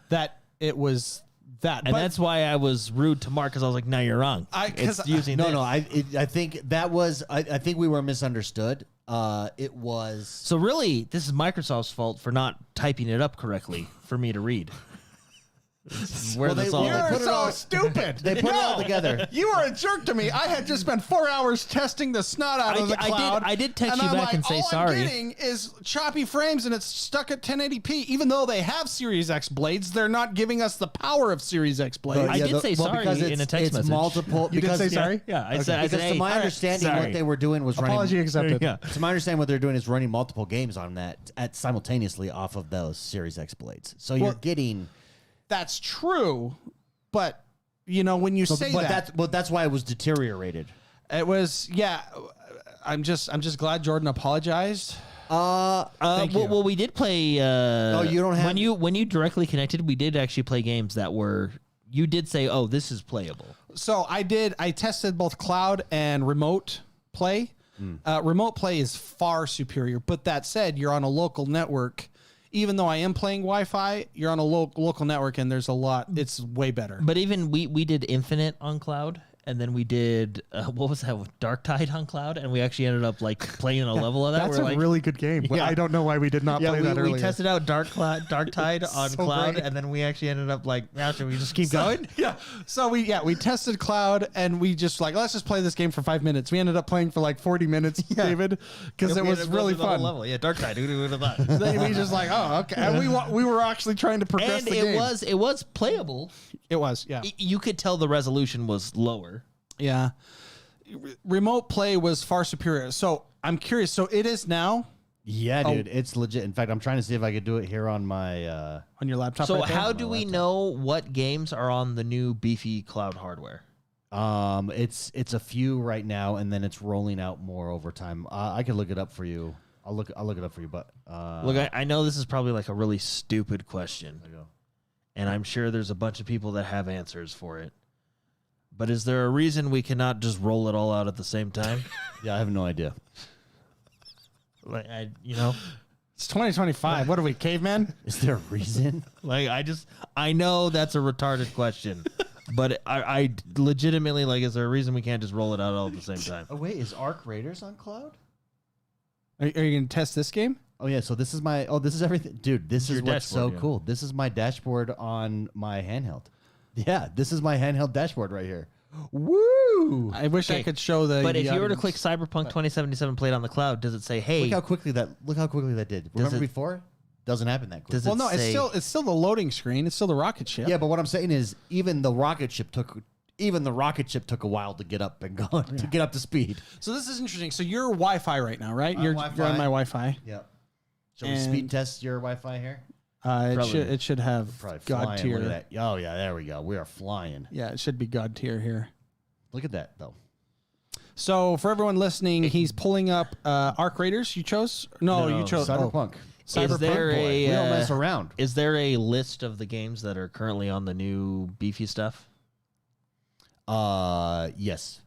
Speaker 2: that it was that,
Speaker 3: and that's why I was rude to Mark because I was like, "No, you're wrong." It's using
Speaker 1: no. I think that was. I think we were misunderstood. It was.
Speaker 3: So really, this is Microsoft's fault for not typing it up correctly for me to read. Where this all
Speaker 2: You're
Speaker 1: put it
Speaker 2: so
Speaker 1: all-
Speaker 2: stupid.
Speaker 1: They put it all together.
Speaker 2: You were a jerk to me. I had just spent 4 hours testing the snot out of the cloud.
Speaker 3: I did text
Speaker 2: and
Speaker 3: you
Speaker 2: I'm
Speaker 3: back
Speaker 2: like,
Speaker 3: and say
Speaker 2: all
Speaker 3: sorry.
Speaker 2: I'm getting is choppy frames and it's stuck at 1080p. Even though they have Series X blades, they're not giving us the power of Series X blades.
Speaker 3: I did say sorry
Speaker 1: because
Speaker 3: in a text
Speaker 1: it's
Speaker 3: message.
Speaker 1: multiple.
Speaker 2: You did
Speaker 1: because,
Speaker 2: say sorry?
Speaker 3: Yeah, I said,
Speaker 1: Because
Speaker 3: hey,
Speaker 1: to my
Speaker 3: all right,
Speaker 1: understanding,
Speaker 3: sorry.
Speaker 1: what they were doing was
Speaker 2: Apology accepted.
Speaker 3: Yeah.
Speaker 1: To my understanding, what they're doing is running multiple games on that simultaneously off of those Series X blades. So you're getting.
Speaker 2: That's true, but when you say
Speaker 1: that's why it was deteriorated.
Speaker 2: it was I'm just glad Jordan apologized. Thank you.
Speaker 3: Well, we did play.
Speaker 1: you don't have
Speaker 3: when you directly connected. We did actually play games that were. You did say, "Oh, this is playable."
Speaker 2: So I tested both cloud and remote play. Remote play is far superior, but that said, you're on a local network. Even though I am playing Wi-Fi, you're on a local network, and there's a lot. It's way better.
Speaker 3: But even we did Infinite on cloud, and then we did what was that? Dark Tide on cloud, and we actually ended up playing a level of that.
Speaker 2: That's
Speaker 3: We're
Speaker 2: a really good game.
Speaker 3: Yeah.
Speaker 2: I don't know why we did not play that earlier.
Speaker 3: We tested out Dark Tide on
Speaker 2: So
Speaker 3: cloud,
Speaker 2: great.
Speaker 3: and then we actually ended up now should we just keep going?
Speaker 2: Yeah. So we tested cloud, and we just let's just play this game for 5 minutes. We ended up playing for 40 minutes, David, because it was really fun.
Speaker 3: Level. Yeah, Dark Tide. Who would have thought?
Speaker 2: Then we just oh, okay. And we were actually trying to progress
Speaker 3: And
Speaker 2: the game.
Speaker 3: it was playable.
Speaker 2: It was, yeah.
Speaker 3: You could tell the resolution was lower.
Speaker 2: Yeah. Remote play was far superior. So I'm curious. So it is now
Speaker 1: Yeah, dude, it's legit. In fact, I'm trying to see if I could do it here on my.
Speaker 2: on your laptop.
Speaker 3: So
Speaker 2: right there?
Speaker 3: how do we know what games are on the new beefy cloud hardware?
Speaker 1: It's a few right now, and then it's rolling out more over time. I can look it up for you. I'll look it up for you, but
Speaker 3: Look, I know this is probably a really stupid question, and I'm sure there's a bunch of people that have answers for it. But is there a reason we cannot just roll it all out at the same time?
Speaker 1: yeah, I have no idea.
Speaker 2: It's 2025. What are we, cavemen?
Speaker 1: Is there a reason?
Speaker 3: I know that's a retarded question, but I legitimately is there a reason we can't just roll it out all at the same time?
Speaker 1: Oh wait, is Arc Raiders on cloud?
Speaker 2: Are you going to test this game?
Speaker 1: Oh yeah, so this is my. Oh, this is everything, dude. This is
Speaker 3: Your
Speaker 1: what's so
Speaker 3: dashboard, yeah.
Speaker 1: cool. This is my dashboard on my handheld. Yeah, this is my handheld dashboard right here. Woo!
Speaker 2: I wish I
Speaker 3: Okay,
Speaker 2: could show the.
Speaker 3: But if
Speaker 2: the
Speaker 3: you were to
Speaker 2: audience.
Speaker 3: click Cyberpunk 2077 played on the cloud, does it say, "Hey"?
Speaker 1: Look how quickly that did. Remember
Speaker 3: it-
Speaker 1: before? Doesn't happen that quickly.
Speaker 3: Does
Speaker 2: well,
Speaker 3: it
Speaker 2: no,
Speaker 3: say-
Speaker 2: it's still the loading screen. It's still the rocket ship.
Speaker 1: Yeah, but what I'm saying is, even the rocket ship took a while to get up and go to get up to speed.
Speaker 2: So this is interesting. So you're Wi-Fi right now, right?
Speaker 1: I'm
Speaker 2: You're
Speaker 1: Wi-Fi.
Speaker 2: on my Wi-Fi.
Speaker 1: Yeah. Shall we
Speaker 2: And-
Speaker 1: speed test your Wi-Fi here?
Speaker 2: It should have
Speaker 1: Probably
Speaker 2: God
Speaker 1: flying.
Speaker 2: tier.
Speaker 1: Look at that. Oh yeah, there we go. We are flying.
Speaker 2: Yeah, it should be God tier here.
Speaker 1: Look at that though.
Speaker 2: So for everyone listening, he's pulling up Arc Raiders. You chose? No,
Speaker 3: No,
Speaker 2: you chose
Speaker 1: Cyberpunk.
Speaker 2: Cyberpunk.
Speaker 3: Is there
Speaker 1: Boy, we don't mess
Speaker 3: a
Speaker 1: around.
Speaker 3: is there a list of the games that are currently on the new beefy stuff?
Speaker 1: Yes.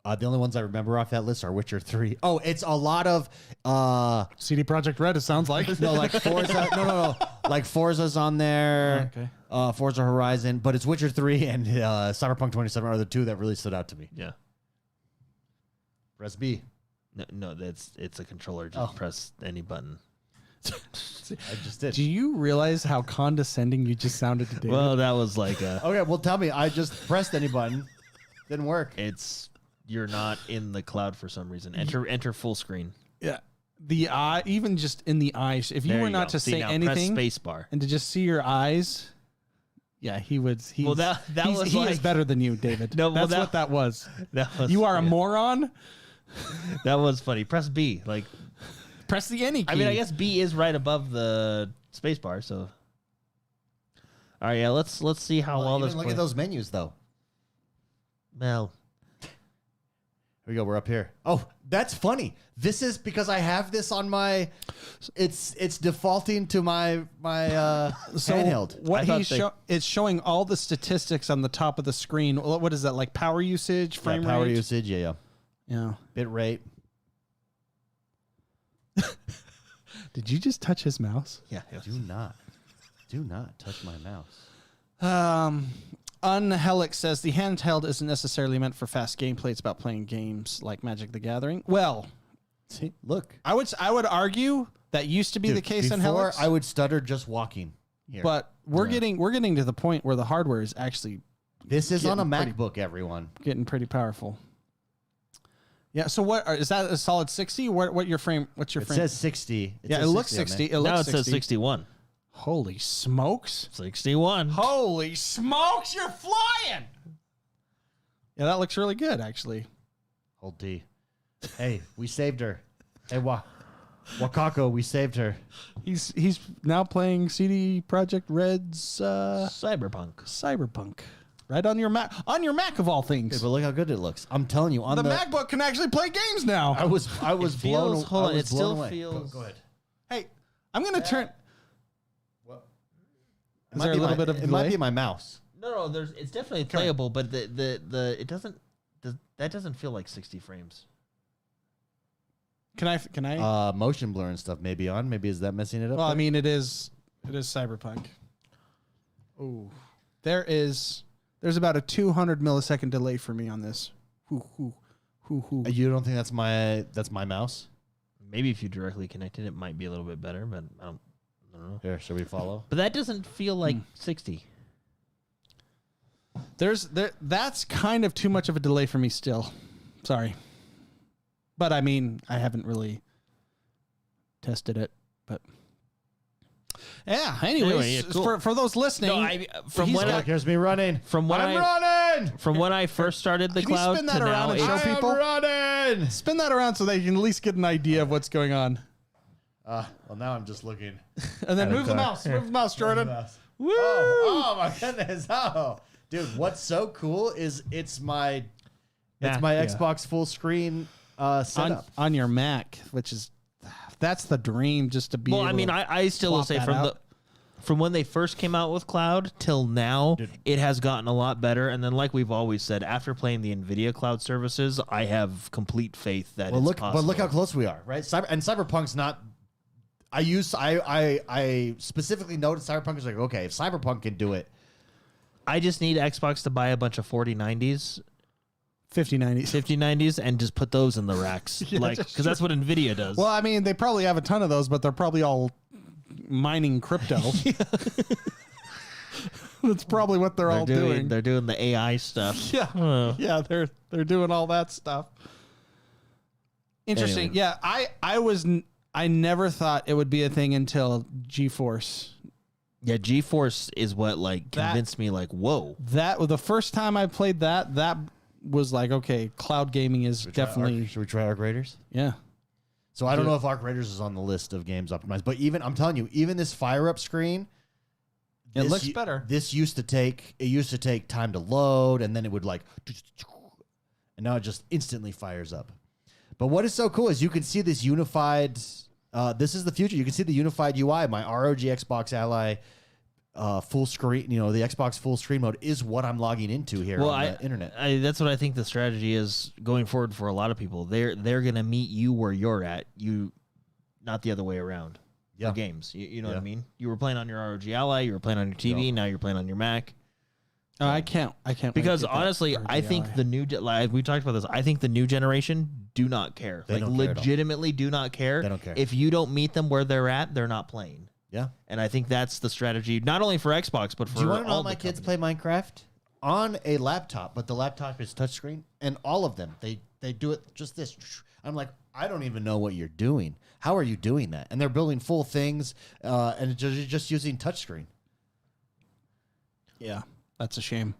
Speaker 1: The only ones I remember off that list are Witcher 3. Oh, it's a lot of
Speaker 2: CD Projekt Red. It sounds like.
Speaker 1: no, like Forza. no. Like Forza's on there.
Speaker 2: Okay.
Speaker 1: Forza Horizon, but it's Witcher 3 and Cyberpunk 27 are the two that really stood out to me.
Speaker 3: Yeah.
Speaker 1: Press B.
Speaker 3: No, it's a controller. Just press any button.
Speaker 1: I just did.
Speaker 2: Do you realize how condescending you just sounded to David?
Speaker 3: Well, that was like
Speaker 1: Okay, well, tell me. I just pressed any button. Didn't work.
Speaker 3: you're not in the cloud for some reason. Enter full screen.
Speaker 2: yeah. The eye, even just in the eyes, if you
Speaker 3: There
Speaker 2: were
Speaker 3: you
Speaker 2: not
Speaker 3: go.
Speaker 2: to
Speaker 3: See,
Speaker 2: say
Speaker 3: now
Speaker 2: anything
Speaker 3: press space bar.
Speaker 2: and to just see your eyes, yeah, he would.
Speaker 3: Well, that was
Speaker 2: he is
Speaker 3: like-
Speaker 2: better than you, David.
Speaker 3: No, well,
Speaker 2: that's what that was.
Speaker 3: That was
Speaker 2: You are a moron.
Speaker 3: That was funny. Press B.
Speaker 2: Press the any key.
Speaker 3: I mean, I guess B is right above the space bar. So, all right, yeah. Let's see how well this.
Speaker 1: Look at those menus, though.
Speaker 3: Well,
Speaker 1: Here we go. We're up here. Oh, that's funny. This is because I have this on my. It's defaulting to my handheld.
Speaker 2: What
Speaker 3: I thought
Speaker 2: he's
Speaker 3: they-
Speaker 2: it's showing all the statistics on the top of the screen. What is that, like power usage, frame
Speaker 1: Power
Speaker 2: rate?
Speaker 1: usage. Yeah.
Speaker 2: Yeah.
Speaker 1: Bit rate.
Speaker 2: Did you just touch his mouse?
Speaker 3: yeah.
Speaker 1: Do not touch my mouse.
Speaker 2: Unhelix says the handheld isn't necessarily meant for fast gameplay. It's about playing games like Magic the Gathering. Well,
Speaker 1: See, look.
Speaker 2: I would argue that used to be the case in
Speaker 1: Before,
Speaker 2: Helix.
Speaker 1: I would stutter just walking. here.
Speaker 2: But we're getting to the point where the hardware is actually
Speaker 1: This is on a
Speaker 2: getting
Speaker 1: MacBook, everyone.
Speaker 2: getting pretty powerful. Yeah. So what is that? A solid 60? What's your frame?
Speaker 1: It
Speaker 2: frame?
Speaker 1: says 60.
Speaker 2: Yeah, it looks 60. It
Speaker 3: Now
Speaker 2: looks
Speaker 3: it
Speaker 2: 60.
Speaker 3: says 61.
Speaker 2: Holy smokes!
Speaker 3: 61.
Speaker 2: Holy smokes! You're flying. Yeah, that looks really good, actually.
Speaker 1: Hold T. Hey, we saved her. Hey, Wakako, we saved her.
Speaker 2: He's now playing CD Projekt Red's Cyberpunk. Right on your Mac, of all things.
Speaker 1: Yeah, but look how good it looks. I'm telling you, on
Speaker 2: the MacBook can actually play games now.
Speaker 1: I was blown.
Speaker 3: Hold on,
Speaker 1: I was
Speaker 3: it still
Speaker 1: blown away.
Speaker 3: feels.
Speaker 1: Go ahead.
Speaker 2: Hey, I'm gonna turn.
Speaker 1: It
Speaker 2: Is there a little bit of
Speaker 1: It might
Speaker 2: delay?
Speaker 1: be my mouse.
Speaker 3: No, it's definitely playable, but it doesn't. That doesn't feel like 60 frames.
Speaker 2: Can I?
Speaker 1: Motion blur and stuff may be on. Maybe is that messing it up?
Speaker 2: Well, I mean, it is Cyberpunk. Oh, there's about a 200 millisecond delay for me on this.
Speaker 1: You don't think that's my mouse?
Speaker 3: Maybe if you directly connected, it might be a little bit better, but I don't know.
Speaker 1: Here, should we follow?
Speaker 3: But that doesn't feel like 60.
Speaker 2: That's kind of too much of a delay for me still. Sorry. But I mean, I haven't really tested it, but yeah. Anyways,
Speaker 3: Anyway, yeah, cool.
Speaker 2: for those listening,
Speaker 1: Here's me running.
Speaker 3: From when I first started the
Speaker 2: Can you
Speaker 3: cloud
Speaker 2: spin
Speaker 3: to
Speaker 2: that around
Speaker 3: now,
Speaker 2: and show
Speaker 3: it's-
Speaker 2: people?
Speaker 1: running.
Speaker 2: spin that around so they can at least get an idea of what's going on,
Speaker 1: Well, now I'm just looking.
Speaker 2: and then
Speaker 1: At
Speaker 2: move
Speaker 1: the
Speaker 2: the
Speaker 1: car.
Speaker 2: mouse. Move the mouse, Jordan.
Speaker 1: Woo! Oh my goodness! Oh, dude, what's so cool is it's my Xbox full screen setup.
Speaker 2: on your Mac, which is that's the dream, just to be.
Speaker 3: Well,
Speaker 2: able
Speaker 3: I mean,
Speaker 2: to
Speaker 3: I still will
Speaker 2: plop
Speaker 3: say
Speaker 2: that
Speaker 3: from when they first came out with cloud till now, it has gotten a lot better. And then, like we've always said, after playing the NVIDIA cloud services, I have complete faith that it's possible.
Speaker 1: But look how close we are, right? Cyberpunk's not. I specifically noted Cyberpunk is like, okay, if Cyberpunk can do it,
Speaker 3: I just need Xbox to buy a bunch of 4090s,
Speaker 2: 5090s,
Speaker 3: and just put those in the racks, because that's what NVIDIA does.
Speaker 2: Well, I mean, they probably have a ton of those, but they're probably all mining crypto. That's probably what they're all doing.
Speaker 3: They're doing the AI stuff.
Speaker 2: Yeah, yeah, they're doing all that stuff. Interesting.
Speaker 1: Anyway.
Speaker 2: Yeah, I never thought it would be a thing until GeForce.
Speaker 3: Yeah, GeForce is what convinced me. Whoa,
Speaker 2: That the first time I played that was like, okay, cloud gaming is definitely.
Speaker 1: Should we try Arc Raiders?
Speaker 2: Yeah.
Speaker 1: So I don't know if Arc Raiders is on the list of games optimized, but I'm telling you, even this fire up screen,
Speaker 2: It looks better.
Speaker 1: This used to take time to load, and then it would and now it just instantly fires up. But what is so cool is you can see this unified. This is the future. You can see the unified UI. My ROG Xbox Ally full screen. The Xbox full screen mode is what I'm logging into here on the internet.
Speaker 3: That's what I think the strategy is going forward for a lot of people. They're gonna meet you where you're at. You, not the other way around.
Speaker 1: Yeah.
Speaker 3: For games. You know what I mean? You were playing on your ROG Ally. You were playing on your TV. Now you're playing on your Mac.
Speaker 2: I can't.
Speaker 3: Because honestly, I think the new we talked about this. I think the new generation do not care.
Speaker 1: They don't care at all.
Speaker 3: Legitimately do not care.
Speaker 1: They don't care.
Speaker 3: If you don't meet them where they're at, they're not playing.
Speaker 1: Yeah.
Speaker 3: And I think that's the strategy, not only for Xbox, but for
Speaker 1: Do you want to know
Speaker 3: all
Speaker 1: how my
Speaker 3: the
Speaker 1: kids
Speaker 3: companies.
Speaker 1: play Minecraft? On a laptop, but the laptop is touchscreen, and all of them, they do it just this. I'm like, I don't even know what you're doing. How are you doing that? And they're building full things, and just using touchscreen.
Speaker 2: Yeah, that's a shame.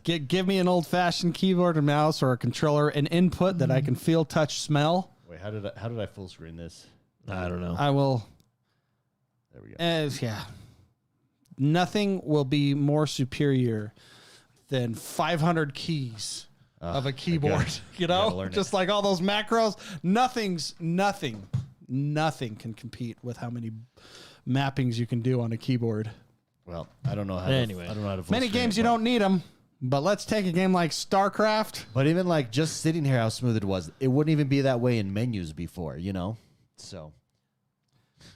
Speaker 2: Give me an old-fashioned keyboard and mouse or a controller, an input that I can feel, touch, smell.
Speaker 1: Wait, how did I full screen this?
Speaker 3: I don't know.
Speaker 2: I will.
Speaker 1: There we go.
Speaker 2: Yeah. Nothing will be more superior than 500 keys of a keyboard. You know, just like all those macros. Nothing can compete with how many mappings you can do on a keyboard.
Speaker 1: Well, I don't know how.
Speaker 3: Anyway.
Speaker 1: I don't know how to. Full
Speaker 2: Many
Speaker 1: screen
Speaker 2: games
Speaker 1: it,
Speaker 2: you
Speaker 1: but-
Speaker 2: don't need them, but let's take a game like StarCraft.
Speaker 1: But even just sitting here, how smooth it was. It wouldn't even be that way in menus before. So.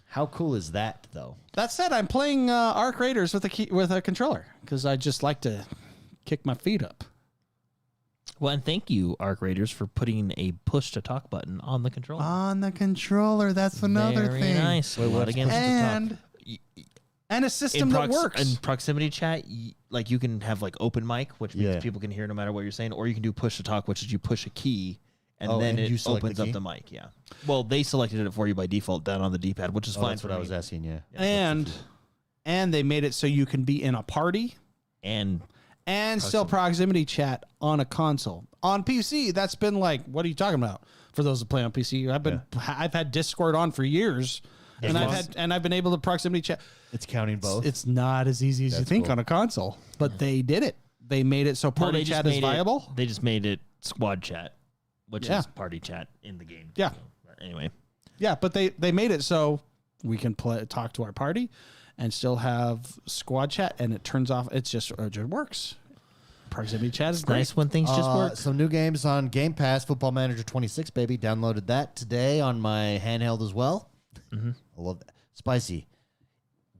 Speaker 1: How cool is that, though?
Speaker 2: That said, I'm playing Arc Raiders with a controller because I just like to kick my feet up.
Speaker 3: Well, and thank you, Arc Raiders, for putting a push-to-talk button on the controller.
Speaker 2: On the controller, that's another
Speaker 3: Very
Speaker 2: thing.
Speaker 3: nice.
Speaker 1: Wait,
Speaker 3: A lot
Speaker 1: what's
Speaker 3: of games.
Speaker 1: push to talk?
Speaker 2: And And a system that works.
Speaker 3: In proximity chat, like you can have like open mic, which means people can hear no matter what you're saying, or you can do push to talk, which is you push a key and then it opens up the mic. Yeah. Well, they selected it for you by default down on the D-pad, which is fine.
Speaker 1: That's what I was asking. Yeah.
Speaker 2: And they made it so you can be in a party
Speaker 3: and
Speaker 2: still proximity chat on a console. On PC, that's been like, what are you talking about? For those that play on PC, I've had Discord on for years. And I've been able to proximity chat.
Speaker 1: It's counting both.
Speaker 2: It's not as easy as you think on a console, but they did it. They made it so party chat is viable.
Speaker 3: They just made it squad chat, which is party chat in the game.
Speaker 2: Yeah.
Speaker 3: So, anyway.
Speaker 2: Yeah, but they made it so we can talk to our party and still have squad chat, and it turns off. It just works. Proximity chat is great.
Speaker 3: Nice when things just work.
Speaker 1: Some new games on Game Pass. Football Manager 26, baby. Downloaded that today on my handheld as well. I love that. Spicy.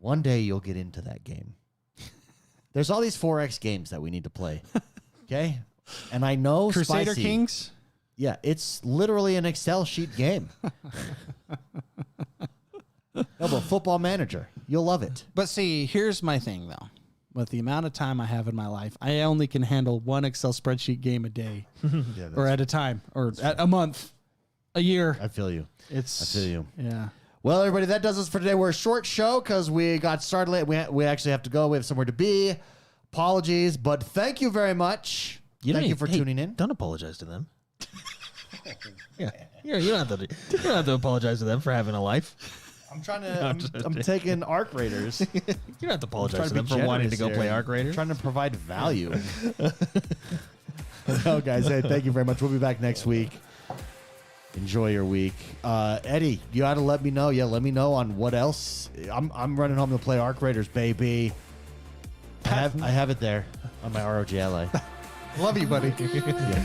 Speaker 1: One day you'll get into that game. There's all these 4X games that we need to play. Okay? And I know
Speaker 2: Crusader
Speaker 1: Spicy,
Speaker 2: Kings?
Speaker 1: Yeah, it's literally an Excel sheet game. No, but Football Manager. You'll love it.
Speaker 2: But see, here's my thing, though. With the amount of time I have in my life, I only can handle one Excel spreadsheet game a day or at a time or at a month, a year.
Speaker 1: I feel you. I feel you.
Speaker 2: Yeah.
Speaker 1: Well, everybody, that does us for today. We're a short show because we got started late. We actually have to go. We have somewhere to be. Apologies, but thank you very much. Thank you for tuning in.
Speaker 3: Don't apologize to them. You don't have to apologize to them for having a life.
Speaker 1: I'm trying to. I'm taking Arc Raiders.
Speaker 3: You don't have to apologize to them for wanting to go play Arc Raiders.
Speaker 1: I'm trying to provide value. No, guys. Hey, thank you very much. We'll be back next week. Enjoy your week. Eddie, you got to let me know. Yeah, let me know on what else. I'm running home to play Arc Raiders, baby. I have it there on my ROG Ally.
Speaker 2: Love you, buddy.
Speaker 1: Yeah.